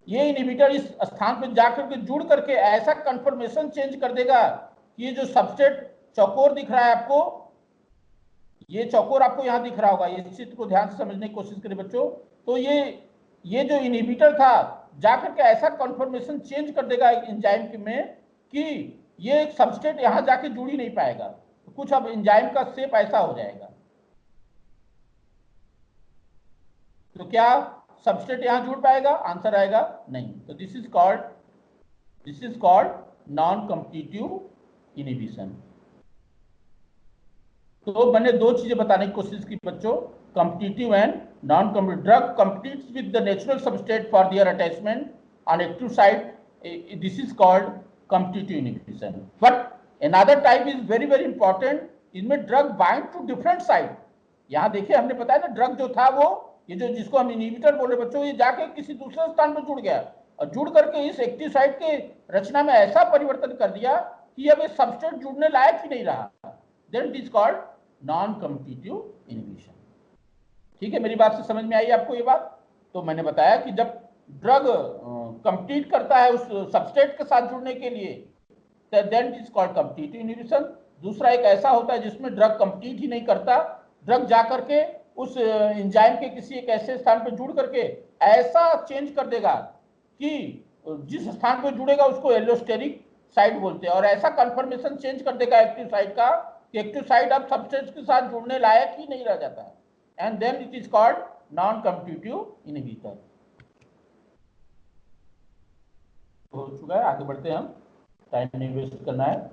ये इनहिबिटर इस स्थान पर जाकर के जुड़ करके ऐसा कन्फर्मेशन चेंज कर देगा कि ये जो सबस्ट्रेट चौकोर दिख रहा है आपको, ये चौकोर आपको यहां दिख रहा होगा, इस चित्र को ध्यान से समझने की कोशिश करें बच्चों। तो ये जो इनहिबिटर था जाकर के ऐसा कन्फर्मेशन चेंज कर देगा एंजाइम में कि ये एक सबस्ट्रेट यहां जाके जुड़ ही नहीं पाएगा। तो कुछ अब एंजाइम का शेप ऐसा हो जाएगा। तो क्या सबस्ट्रेट यहां जुड़ पाएगा? आंसर आएगा नहीं। तो this is called non competitive inhibition. तो मैंने दो चीजें बताने की कोशिश की बच्चों, competitive and non competitive. Drug competes with the natural substrate for their attachment on active site, this is called competitive inhibition. But another type is very very important, इसमें drug bind to different site. यहां देखिए हमने बताया ना, drug जो था वो ये जो जिसको हम इनहिबिटर बोल रहे बच्चों, ये जाके किसी दूसरे स्थान पर जुड़ गया और जुड़ करके इस एक्टिव साइट के रचना में ऐसा परिवर्तन कर दिया कि अब ये सबस्ट्रेट जुड़ने लायक ही नहीं रहा। Then it is called non competitive inhibition. ठीक है, मेरी बात से समझ में आई आपको ये बात? तो मैंने बताया कि जब ड्रग कंपीट करता है उस सबस्ट्रेट के साथ जुड़ने के लिए, then it is called competitive inhibition. दूसरा एक ऐसा होता है जिसमें ड्रग कंपीट ही नहीं करता, ड्रग जाकर के उस एंजाइम के किसी एक ऐसे स्थान पर जुड़ करके ऐसा चेंज कर देगा कि जिस स्थान पर जुड़ेगा उसको एलोस्टेरिक साइट बोलते हैं, और ऐसा कंफर्मेशन चेंज कर देगा एक्टिव साइट का कि एक्टिव साइट अब सबस्ट्रेट के साथ जुड़ने लायक ही नहीं रह जाता है। And then it is called non competitive inhibitor. हो चुका है, आगे बढ़ते हैं हम, टाइम नहीं वेस्ट करना है।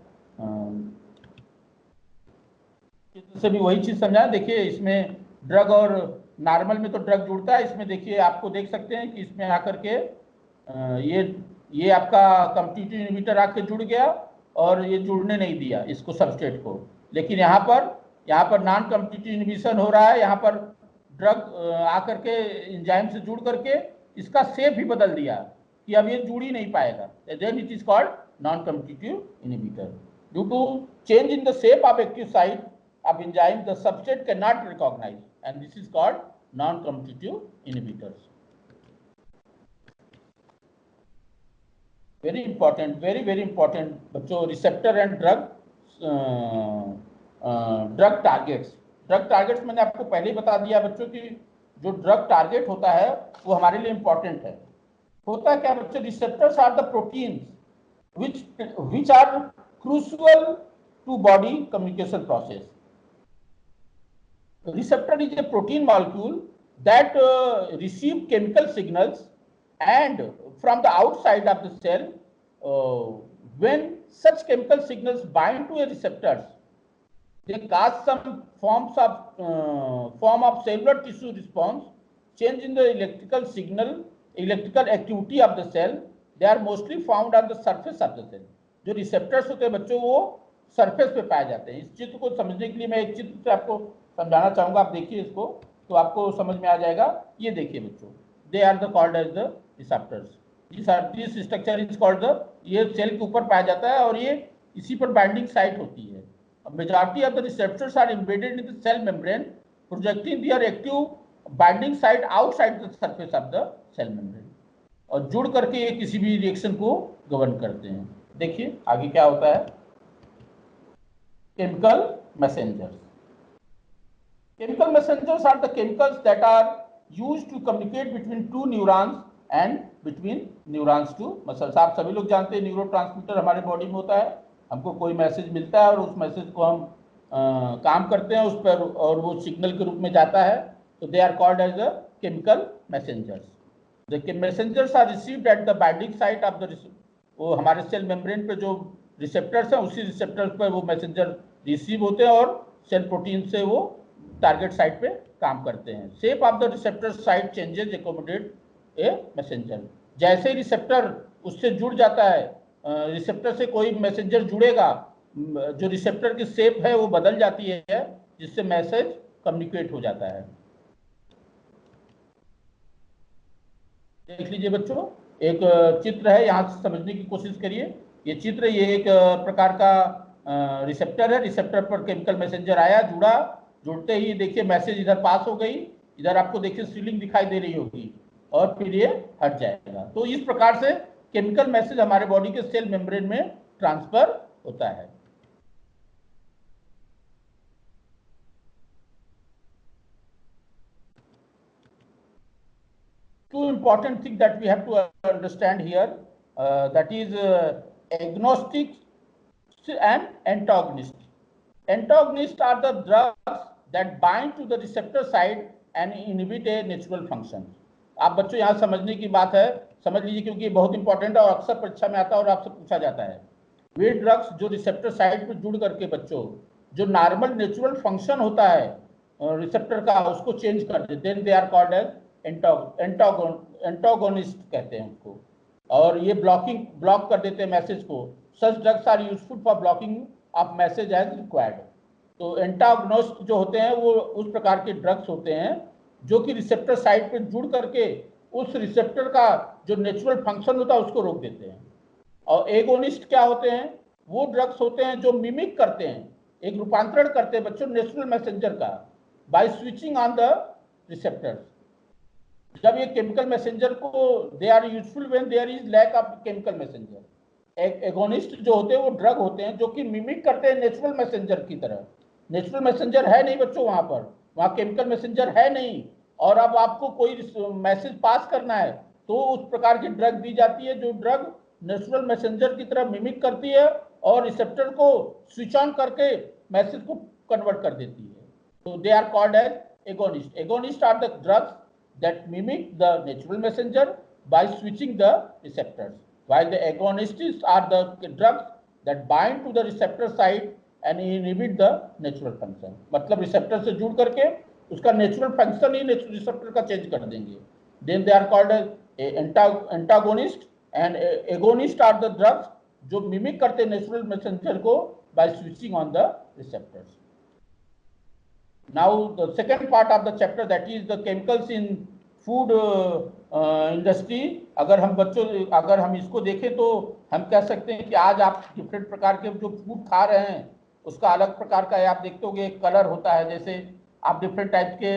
से भी वही चीज समझा। देखिए इसमें ड्रग और नॉर्मल में तो ड्रग जुड़ता है, इसमें देखिए आपको देख सकते हैं कि इसमें आकर के ये आपका कॉम्पिटिटिव इनहिबिटर आके जुड़ गया और ये जुड़ने नहीं दिया इसको सबस्ट्रेट को। लेकिन यहाँ पर नॉन कॉम्पिटिटिव इनहिबिशन हो रहा है, यहाँ पर ड्रग आकर के एंजाइम से जुड़ करके इसका शेप भी बदल दिया कि अब ये जुड़ ही नहीं पाएगा। Then it is called non competitive inhibitor. Due to change in the shape of active site of enzyme, the substrate cannot recognize, and this is called non-competitive inhibitors. Very important, very very important बच्चों, receptor and drug targets। Drug targets मैंने आपको पहले ही बता दिया बच्चों कि जो drug target होता है वो हमारे लिए इंपॉर्टेंट है। होता क्या बच्चों? Receptors are the proteins which are crucial to body communication process. Receptor is a protein molecule that receive chemical signals and from the outside of the cell. When such chemical signals bind to a receptors, they cause some form of cellular tissue response, change in the electrical activity of the cell. They are mostly found on the surface of the cell. जो receptors होते हैं बच्चों वो surface पे पाए जाते हैं। इस चित्र को समझने के लिए मैं एक चित्र से आपको समझाना चाहूंगा। आप देखिए इसको तो आपको समझ में आ जाएगा। ये देखिए बच्चों, they are the called as the receptors. This structure is called the, ये सेल के ऊपर पाया जाता है और ये इसी पर बाइंडिंग साइट होती है। Majority of the receptors are embedded in the cell membrane, projecting their active binding site outside the surface of the cell membrane, और जुड़ करके ये किसी भी रिएक्शन को गवर्न करते हैं। देखिए आगे क्या होता है। Chemical messengers. Chemical messengers are the chemicals that are used to communicate between two neurons and between neurons to muscles। आप सभी लोग जानते हैं न्यूरोट्रांसमीटर हमारे बॉडी में होता है। हमको कोई मैसेज मिलता है और उस मैसेज को हम काम करते हैं उस पर और वो सिग्नल के रूप में जाता है, तो they are called as the chemical messengers. The messengers are received at the binding site of the, वो हमारे सेल मेम्ब्रेन पे जो रिसेप्टर्स हैं उसी रिसेप्टर्स पर वो मैसेंजर रिसीव होते हैं और सेल प्रोटीन से वो टारगेट साइट पे काम करते हैं। Shape of the receptor site changes accommodate A messenger. जैसे रिसेप्टर उससे जुड़ जाता है, रिसेप्टर से कोई मैसेंजर जुड़ेगा, जो रिसेप्टर की शेप है वो बदल जाती है जिससे मैसेज कम्युनिकेट हो जाता है। देख लीजिए बच्चों, एक चित्र है, यहाँ से समझने की कोशिश करिए। ये चित्र, ये एक प्रकार का रिसेप्टर है। रिसेप्टर पर केमिकल मैसेंजर आया, जुड़ा, जुड़ते ही देखिए मैसेज इधर पास हो गई, इधर आपको देखिए सीलिंग दिखाई दे रही होगी और फिर ये हट जाएगा। तो इस प्रकार से केमिकल मैसेज हमारे बॉडी के सेल मेम्ब्रेन में ट्रांसफर होता है। Two important things that we have to understand here, that is agnostic and antagonist. Antagonists are the drugs that bind to the receptor side and inhibit a natural function। आप बच्चों यहाँ समझने की बात है, समझ लीजिए क्योंकि ये बहुत इंपॉर्टेंट है और अक्सर परीक्षा में आता है और आपसे पूछा जाता है। वे ड्रग्स जो रिसेप्टर साइट पर जुड़ करके बच्चों जो नॉर्मल नेचुरल फंक्शन होता है रिसेप्टर का उसको चेंज कर देते हैं, they are called as antagonist कहते हैं उसको, और ये ब्लॉक कर देते हैं मैसेज को। Such drugs are useful for blocking of message as required. तो एंटागोनिस्ट जो होते हैं वो उस प्रकार के ड्रग्स होते हैं जो कि रिसेप्टर साइट पे जुड़ करके उस रिसेप्टर का जो नेचुरल फंक्शन होता है उसको रोक देते हैं। और एगोनिस्ट क्या होते हैं? वो ड्रग्स होते हैं जो मिमिक करते हैं, एक रूपांतरण करते हैं बच्चों नेचुरल मैसेंजर का by switching on the receptors. जब ये केमिकल मैसेंजर को, they are useful when there is lack of chemical messenger. Agonist जो होते हैं वो ड्रग होते हैं जो कि मिमिक करते हैं नेचुरल मैसेंजर की तरह। नेचुरल मैसेंजर है नहीं बच्चों, वहाँ केमिकल मैसेंजर है नहीं, और अब आपको कोई मैसेज पास करना है तो उस प्रकार की ड्रग दी जाती है जो ड्रग नेचुरल मैसेंजर की तरह मिमिक करती है और रिसेप्टर को स्विच ऑन करके मैसेज को कन्वर्ट कर देती है। तो they are called as agonist. Agonist are the drugs that mimic the natural messenger by switching the receptors, while the agonists are the drugs that bind to the receptor site and inhibit the natural function। मतलब receptor से जुड़ करके उसका natural function ही receptor का change कर देंगे। Then they are called as antagonist and agonist are the drugs जो mimic करते हैं नेचुरल मैसेंजर को by switching on the receptors। Now the second part of the chapter, that is the chemicals in food industry। अगर हम इसको देखें तो हम कह सकते हैं कि आज आप डिफरेंट प्रकार के जो फूड खा रहे हैं उसका अलग प्रकार का आप देखते होंगे एक कलर होता है। जैसे आप डिफरेंट टाइप के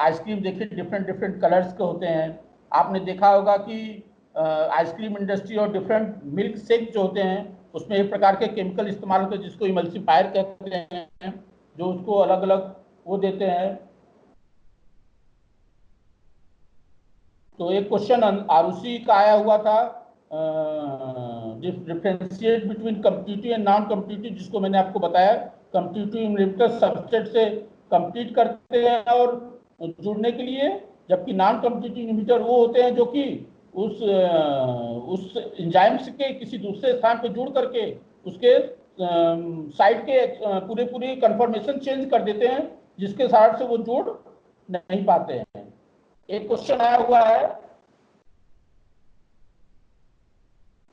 आइसक्रीम देखिए, डिफरेंट कलर्स के होते हैं। आपने देखा होगा कि आइसक्रीम इंडस्ट्री और डिफरेंट मिल्क शेक जो होते हैं उसमें एक प्रकार के केमिकल इस्तेमाल होते हैं जिसको इमल्सिफायर कहते हैं, जो उसको अलग अलग वो देते हैं। तो एक क्वेश्चन आरुषि का आया हुआ था, differentiate between competitive and non competitive, जिसको मैंने आपको बताया। कम्पिटिटिव इनहिबिटर सबस्ट्रेट से कम्पीट करते हैं और जुड़ने के लिए, जबकि नॉन कॉम्पिटिटिव इनहिबिटर वो होते हैं जो कि उस एंजाइम्स के किसी दूसरे स्थान पे जुड़ करके उसके साइड के पूरे पूरी कंफर्मेशन चेंज कर देते हैं, जिसके साथ से वो जुड़ नहीं पाते हैं। एक क्वेश्चन आया हुआ है,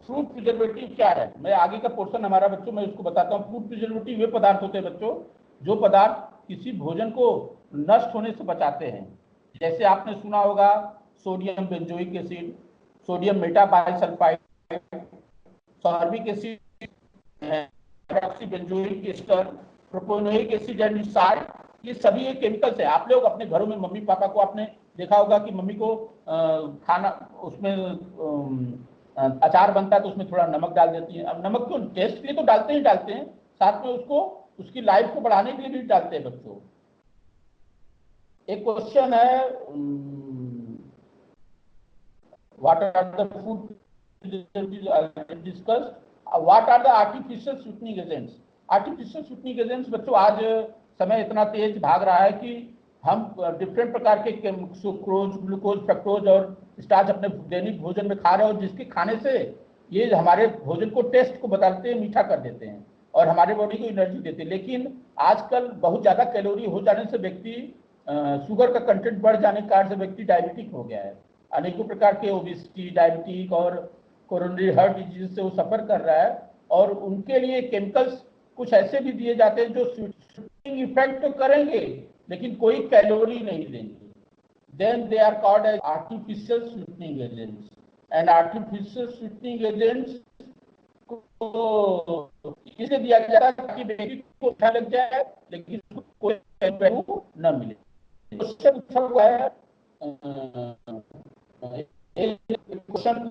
फ्रूट प्रिजर्वेटिव क्या है? मैं आगे का पोर्शन हमारा बच्चों मैं उसको बताता हूँ। फ्रूट प्रिजर्वेटिव वे पदार्थ होते हैं बच्चों जो पदार्थ किसी भोजन को नष्ट होने से बचाते हैं। जैसे आपने सुना होगा sodium benzoic acid, sodium metabisulphite, sorbic acid, benzoic ester, propionic acid and salt, ये सभी ये केमिकल्स है। आप लोग अपने घरों में मम्मी पापा को आपने देखा होगा कि मम्मी को खाना उसमें अचार बनता है तो उसमें थोड़ा नमक डाल देती है। अब नमक क्यों? टेस्ट के लिए तो डालते ही डालते हैं, साथ में उसको उसकी लाइफ को बढ़ाने के लिए भी डालते हैं बच्चों। एक क्वेश्चन है, what are the food discuss, what are the artificial sweetening agents? Artificial sweetening agents बच्चों, आज समय इतना तेज भाग रहा है कि हम डिफरेंट प्रकार के सुक्रोज, ग्लूकोज, फ्रक्टोज और स्टार्च अपने दैनिक भोजन में खा रहे हैं, और जिसके खाने से ये हमारे भोजन को टेस्ट को बदलते हैं, मीठा कर देते हैं और हमारे बॉडी को एनर्जी देते हैं। लेकिन आजकल बहुत ज़्यादा कैलोरी हो जाने से व्यक्ति, शुगर का कंटेंट बढ़ जाने के कारण से व्यक्ति डायबिटिक हो गया है। अनेकों प्रकार के ओबेसिटी, डायबिटिक और कोरोनरी हार्ट डिजीज से वो सफ़र कर रहा है, और उनके लिए केमिकल्स कुछ ऐसे भी दिए जाते हैं जो स्वीटनिंग इफेक्ट तो करेंगे लेकिन कोई कैलोरी नहीं देंगे। then they are called as artificial sweetening agents, and artificial sweetening agents को इसलिए दिया जाता है कि बेबी को अच्छा लग जाए लेकिन कोई वैल्यू न मिले। उससे पूछा हुआ है एक क्वेश्चन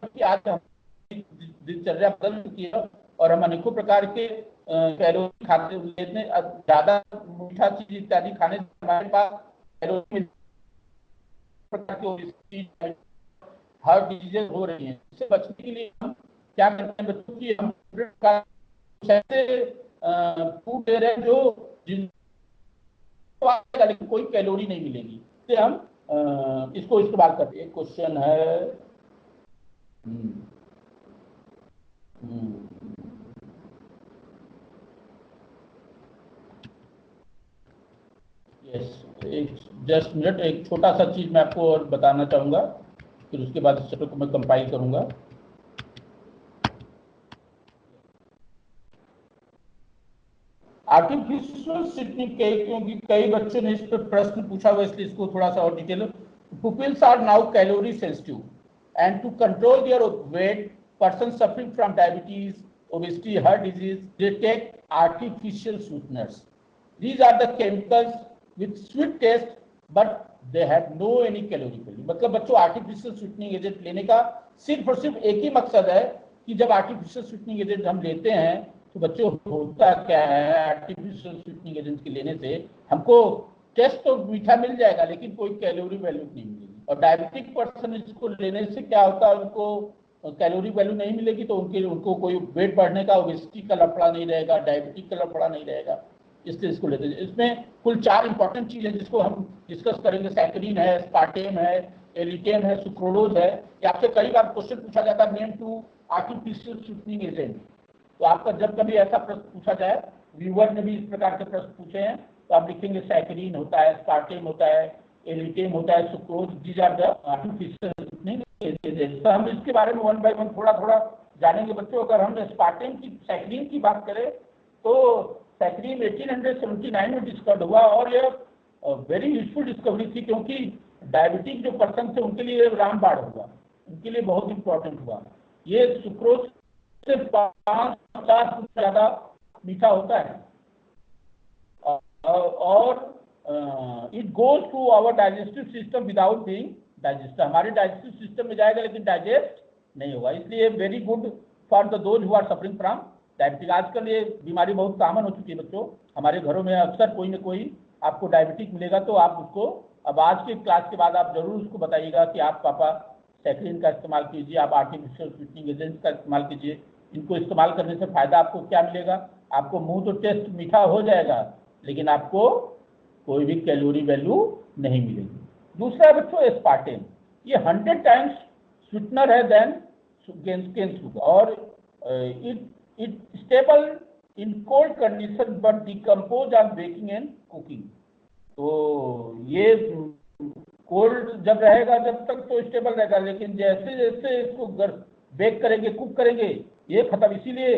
कि आज दिनचर्या बदल चुकी है और हम अनेकों प्रकार के कैलोरी खाते लेते हैं। ज्यादा मीठा चीज इत्यादि खाने से हमारे पास कैलोरी हार्ट डिजीजेज हो रही हैं। इससे बचने के लिए हम क्या करते हैं बच्चों की, हम ऐसे फूड दे रहे हैं जो जिनको लेकिन कोई कैलोरी नहीं मिलेगी, इससे हम इसको इस्तेमाल करते हैं। एक क्वेश्चन है, एक जस्ट मिनट, एक छोटा सा चीज मैं आपको और बताना चाहूंगा, फिर उसके बाद इस चैप्टर को मैं कंपाइल करूंगा। आर्टिफिशियल स्वीटनिंग क्योंकि कई बच्चों ने इस पर प्रश्न पूछा हुआ, इसलिए इसको थोड़ा सा और detail. Pupils are now calorie sensitive and to control their weight, person suffering from diabetes, obesity, heart disease, they take artificial sweeteners. These are the chemicals with sweet taste, but they have no any calorie value. मतलब बच्चों artificial sweetening agent लेने का सिर्फ और सिर्फ एक ही मकसद है कि जब आर्टिफिशियल स्वीटनिंग एजेंट हम लेते हैं तो बच्चों होता क्या है, आर्टिफिशियल स्वीटनिंग एजेंट के लेने से हमको टेस्ट तो मीठा मिल जाएगा लेकिन कोई कैलोरी वैल्यू नहीं मिलेगी। और डायबिटिक पर्सन इसको लेने से क्या होता है, उनको कैलोरी वैल्यू नहीं मिलेगी तो उनको कोई वेट बढ़ने का, ओबेसिटी का लफड़ा नहीं रहेगा, डायबिटिक का लफड़ा नहीं रहेगा, इसलिए इसको लेते हैं। इसमें कुल 4 इंपॉर्टेंट चीज है जिसको हम डिस्कस करेंगे। सैकरीन है, स्पार्टेम है, एलिटेम है, सुक्रोलोज है। ये आपसे कई बार क्वेश्चन पूछा जाता है, name two artificial sweetening agent. तो आपका जब कभी ऐसा प्रश्न पूछा जाए, व्यूअर ने भी इस प्रकार के प्रश्न पूछे हैं, तो आप लिखेंगे सैकरीन होता है, स्पार्टेम होता है, एलिटेम होता है, sucrose, these are the artificial sweetening agent. तो हम इसके बारे में वन बाय वन थोड़ा थोड़ा जानेंगे बच्चों। अगर हम स्पार्टेम की, सैकरीन की बात करें तो सैकरीन 1879 में डिस्कवर्ड हुआ और ये वेरी यूजफुल डिस्कवरी थी, क्योंकि डायबिटिक जो पर्सन थे उनके लिए रामबाण हुआ, उनके लिए बहुत इंपॉर्टेंट हुआ। ये सुक्रोज से 5-4 गुना ज्यादा मीठा होता है और it goes to our digestive system without being digest. हमारे डाइजेस्टिव सिस्टम में जाएगा लेकिन डाइजेस्ट नहीं होगा, इसलिए very good for the those who are suffering from diabetic. आजकल ये बीमारी बहुत कॉमन हो चुकी है बच्चों, हमारे घरों में अक्सर कोई ना कोई आपको डायबिटिक मिलेगा। तो आप उसको अब आज के क्लास के बाद आप जरूर उसको बताइएगा कि आप पापा सैकरीन का इस्तेमाल कीजिए, आप आर्टिफिशियल स्वीटनिंग एजेंट्स का इस्तेमाल कीजिए। इनको इस्तेमाल करने से फायदा आपको क्या मिलेगा? आपको मुंह तो टेस्ट मीठा हो जाएगा, लेकिन आपको कोई भी कैलोरी वैल्यू नहीं मिलेगी। दूसरा बच्चों एस्पार्टेम, ये 100 टाइम्स स्वीटनर है देन केन शुगर, और it stable in cold condition but decompose on baking and cooking. तो ये कोल्ड जब रहेगा जब तक तो स्टेबल रहेगा, लेकिन जैसे जैसे इसको बेक करेंगे, कुक करेंगे, ये खत्म। इसीलिए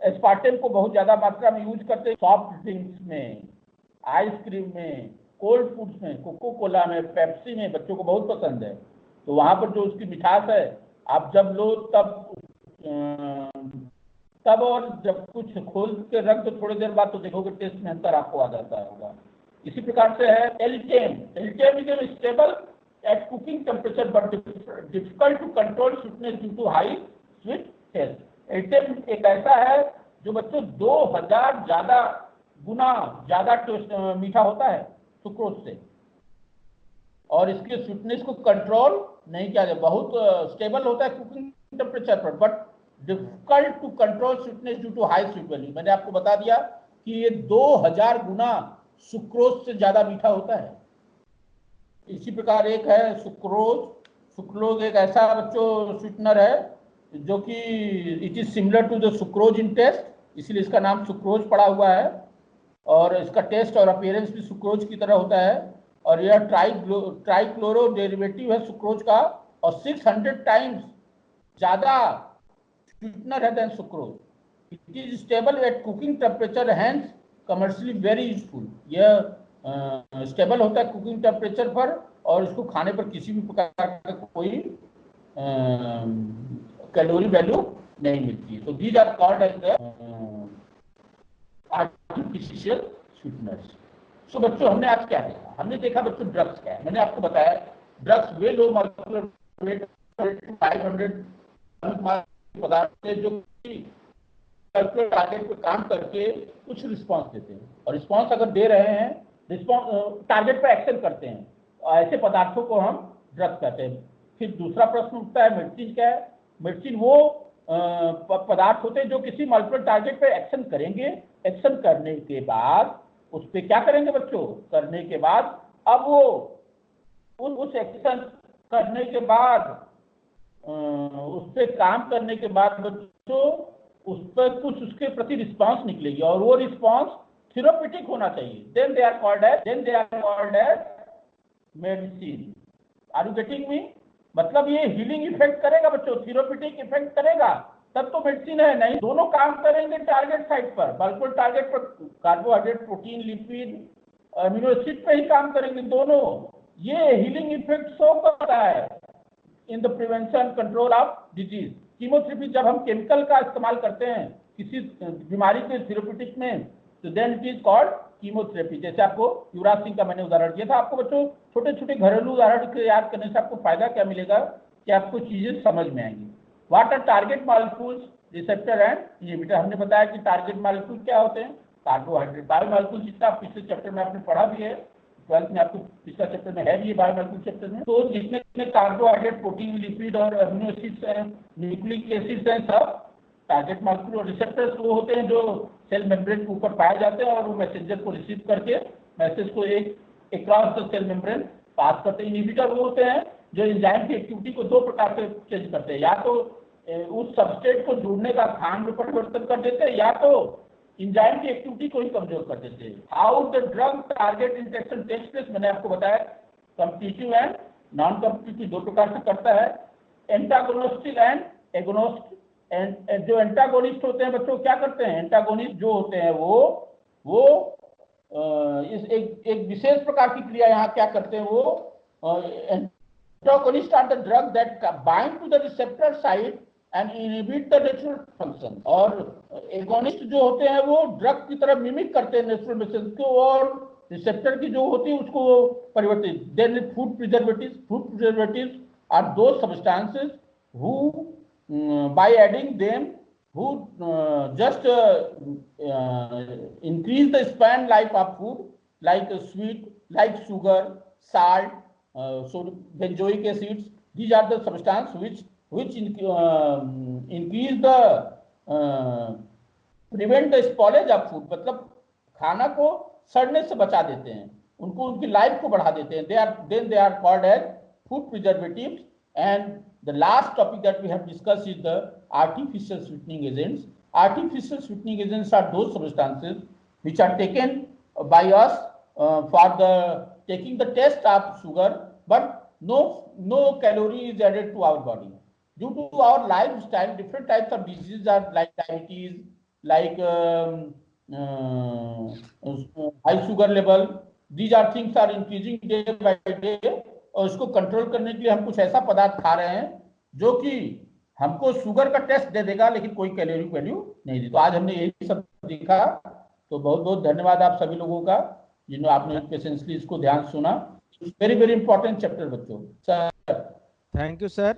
एस्पार्टेम को बहुत ज्यादा मात्रा में यूज करते हैं सॉफ्ट ड्रिंक्स में, आइसक्रीम में, कोल्ड फूड्स में, कोको कोला में, पेप्सी में बच्चों को बहुत पसंद है। तो वहां पर जो उसकी मिठास है, आप जब लो तब और जब कुछ खोल के रख दो थोड़ी देर बाद तो देखोगे टेस्ट में अंतर आपको आ जाता होगा। इसी प्रकार से है alitame. Alitame is stable at cooking temperature but difficult to control sweetness due to high sweet taste. Alitame एक ऐसा है जो बच्चों 2000 गुना ज्यादा मीठा होता है सुक्रोज से, और इसके स्वीटनेस को कंट्रोल नहीं किया जाए। बहुत स्टेबल होता है कुकिंग टेम्परेचर पर, but difficult to control sweetness due to high sweet value. मैंने आपको बता दिया कि ये 2000 गुना सुक्रोज से ज्यादा मीठा होता है। इसी प्रकार एक है सुक्रोज। सुक्रोज एक ऐसा बच्चों स्वीटनर है जो कि it is similar to the sucrose in taste, इसलिए इसका नाम सुक्रोज पड़ा हुआ है, और इसका टेस्ट और अपीयरेंस भी सुक्रोज की तरह होता है। और यह ट्राइक्लोरो डेरिवेटिव है सुक्रोज का, और 600 टाइम्स ज्यादा स्वीटनर है than sucrose. It is stable at cooking temperature, hence commercially very useful. यह स्टेबल होता है कुकिंग टेम्परेचर पर, और इसको खाने पर किसी भी प्रकार का कोई कैलोरी वैल्यू नहीं मिलती। तो these are called as the artificial sweeteners. So बच्चों हमने आज क्या देखा? हमने देखा बच्चों ड्रग्स क्या है। मैंने आपको बताया ड्रग्स वे लो मॉलिक्यूलर वेट 500 पदार्थ जो टारगेट पे काम करके कुछ रिस्पांस देते हैं, और रिस्पांस अगर दे रहे हैं, रिस्पांस टारगेट पे एक्शन करते हैं, ऐसे पदार्थों को हम ड्रग कहते हैं। फिर दूसरा प्रश्न उठता है मेडिसिन क्या है? मेडिसिन वो पदार्थ होते हैं जो किसी मॉलिक्यूलर टारगेट पे एक्शन करेंगे। एक्शन करने के बाद उस पर क्या करेंगे बच्चों? करने के बाद अब वो उस एक्शन करने के बाद उस पर काम करने के बाद बच्चों उस पर कुछ उसके प्रति रिस्पांस निकलेगी, और वो रिस्पांस थेराप्यूटिक होना चाहिए। Then they are called as medicine. Are you getting me? मतलब ये हीलिंग इफेक्ट करेगा बच्चों, थेराप्यूटिक इफेक्ट करेगा, तब तो मेडिसिन है। नहीं, दोनों काम करेंगे टारगेट साइट पर, मॉलिक्यूलर टारगेट पर carbohydrate, protein, lipid, amino acid पे ही काम करेंगे दोनों। ये हीलिंग इफेक्ट शो करता है in the prevention control of disease. Chemotherapy जब हम केमिकल का इस्तेमाल करते हैं किसी बीमारी के थेरेप्यूटिक में, तो then it is called chemotherapy. जैसे आपको युवराज सिंह का मैंने उदाहरण दिया था। आपको बच्चों छोटे छोटे घरेलू उदाहरण के याद करने से आपको फायदा क्या मिलेगा कि आपको चीजें समझ में आएंगी। What are target molecules, receptor and inhibitor. हमने बताया कि टारगेट मॉलिक्यूल क्या होते हैं? कार्बोहाइड्रेट, बायोमॉलिक्यूल, जितना पिछले चैप्टर में आपने पढ़ा भी है, 12th में आपको पिछला चैप्टर में है भी ये बायोमॉलिक्यूल चैप्टर में। तो जितने कार्बोहाइड्रेट, प्रोटीन, लिपिड और अमीनो एसिड्स हैं, न्यूक्लिक एसिड्स हैं, सब टारगेट मॉलिक्यूल। और रिसेप्टर्स वो होते हैं जो सेल मेम्ब्रेन के ऊपर पाए जाते हैं, और वो मैसेंजर को रिसीव करके मैसेज को एक अक्रॉस द सेल मेम्ब्रेन पास करते हैं। इनहिबिटर वो होते हैं जो एंजाइम की एक्टिविटी को दो प्रकार से चेंज करते हैं, या तो उस सबस्ट्रेट को जोड़ने का स्थान में परिवर्तन कर देते हैं, या तो एंजाइम की एक्टिविटी को ही कमजोर कर देते हैं। How the drug target interaction takes place, मैंने आपको बताया कॉम्पिटिटिव एंड नॉन कॉम्पिटिटिव दो प्रकार से करता है। Antagonistic and agonist. जो एंटागोनिस्ट होते हैं बच्चों क्या करते हैं? एंटागोनिस्ट जो होते हैं वो इस एक विशेष प्रकार की क्रिया यहाँ क्या करते हैं? वो antagonist are the drug that bind to the receptor site and inhibit the natural function. और एगोनिस्ट जो होते हैं वो ड्रग की तरह मिमिक करते हैं नेचुरल मैसेज को, और रिसेप्टर की जो होती है उसको परिवर्तित। देन फूड प्रिजर्वेटिव्स आर दो substances who by adding them who just increase the span life of food, like sweet, like sugar, salt, so benzoic acids, These are the substance which increase the prevent the spoilage of food, मतलब खाना को सड़ने से बचा देते हैं, उनको उनकी लाइफ को बढ़ा देते हैं. They are called as food preservatives. And the last topic that we have discussed is the artificial sweetening agents. Artificial sweetening agents are those substances which are taken by us for the taking the taste of sugar, but no calorie is added to our body. Due to our lifestyle, different types of diseases are like diabetes, like high sugar level. These are things are increasing day by day. और उसको control करने के लिए हम कुछ ऐसा पदार्थ खा रहे हैं जो कि हमको शुगर का टेस्ट दे देगा, लेकिन कोई कैलोरी वैल्यू नहीं दी. तो आज हमने यही सब देखा. तो बहुत बहुत धन्यवाद आप सभी लोगों का जिन्होंने आपने पेशेंसली इसको ध्यान सुना. वेरी वेरी इंपॉर्टेंट चैप्टर बच्चों. Sir thank you sir.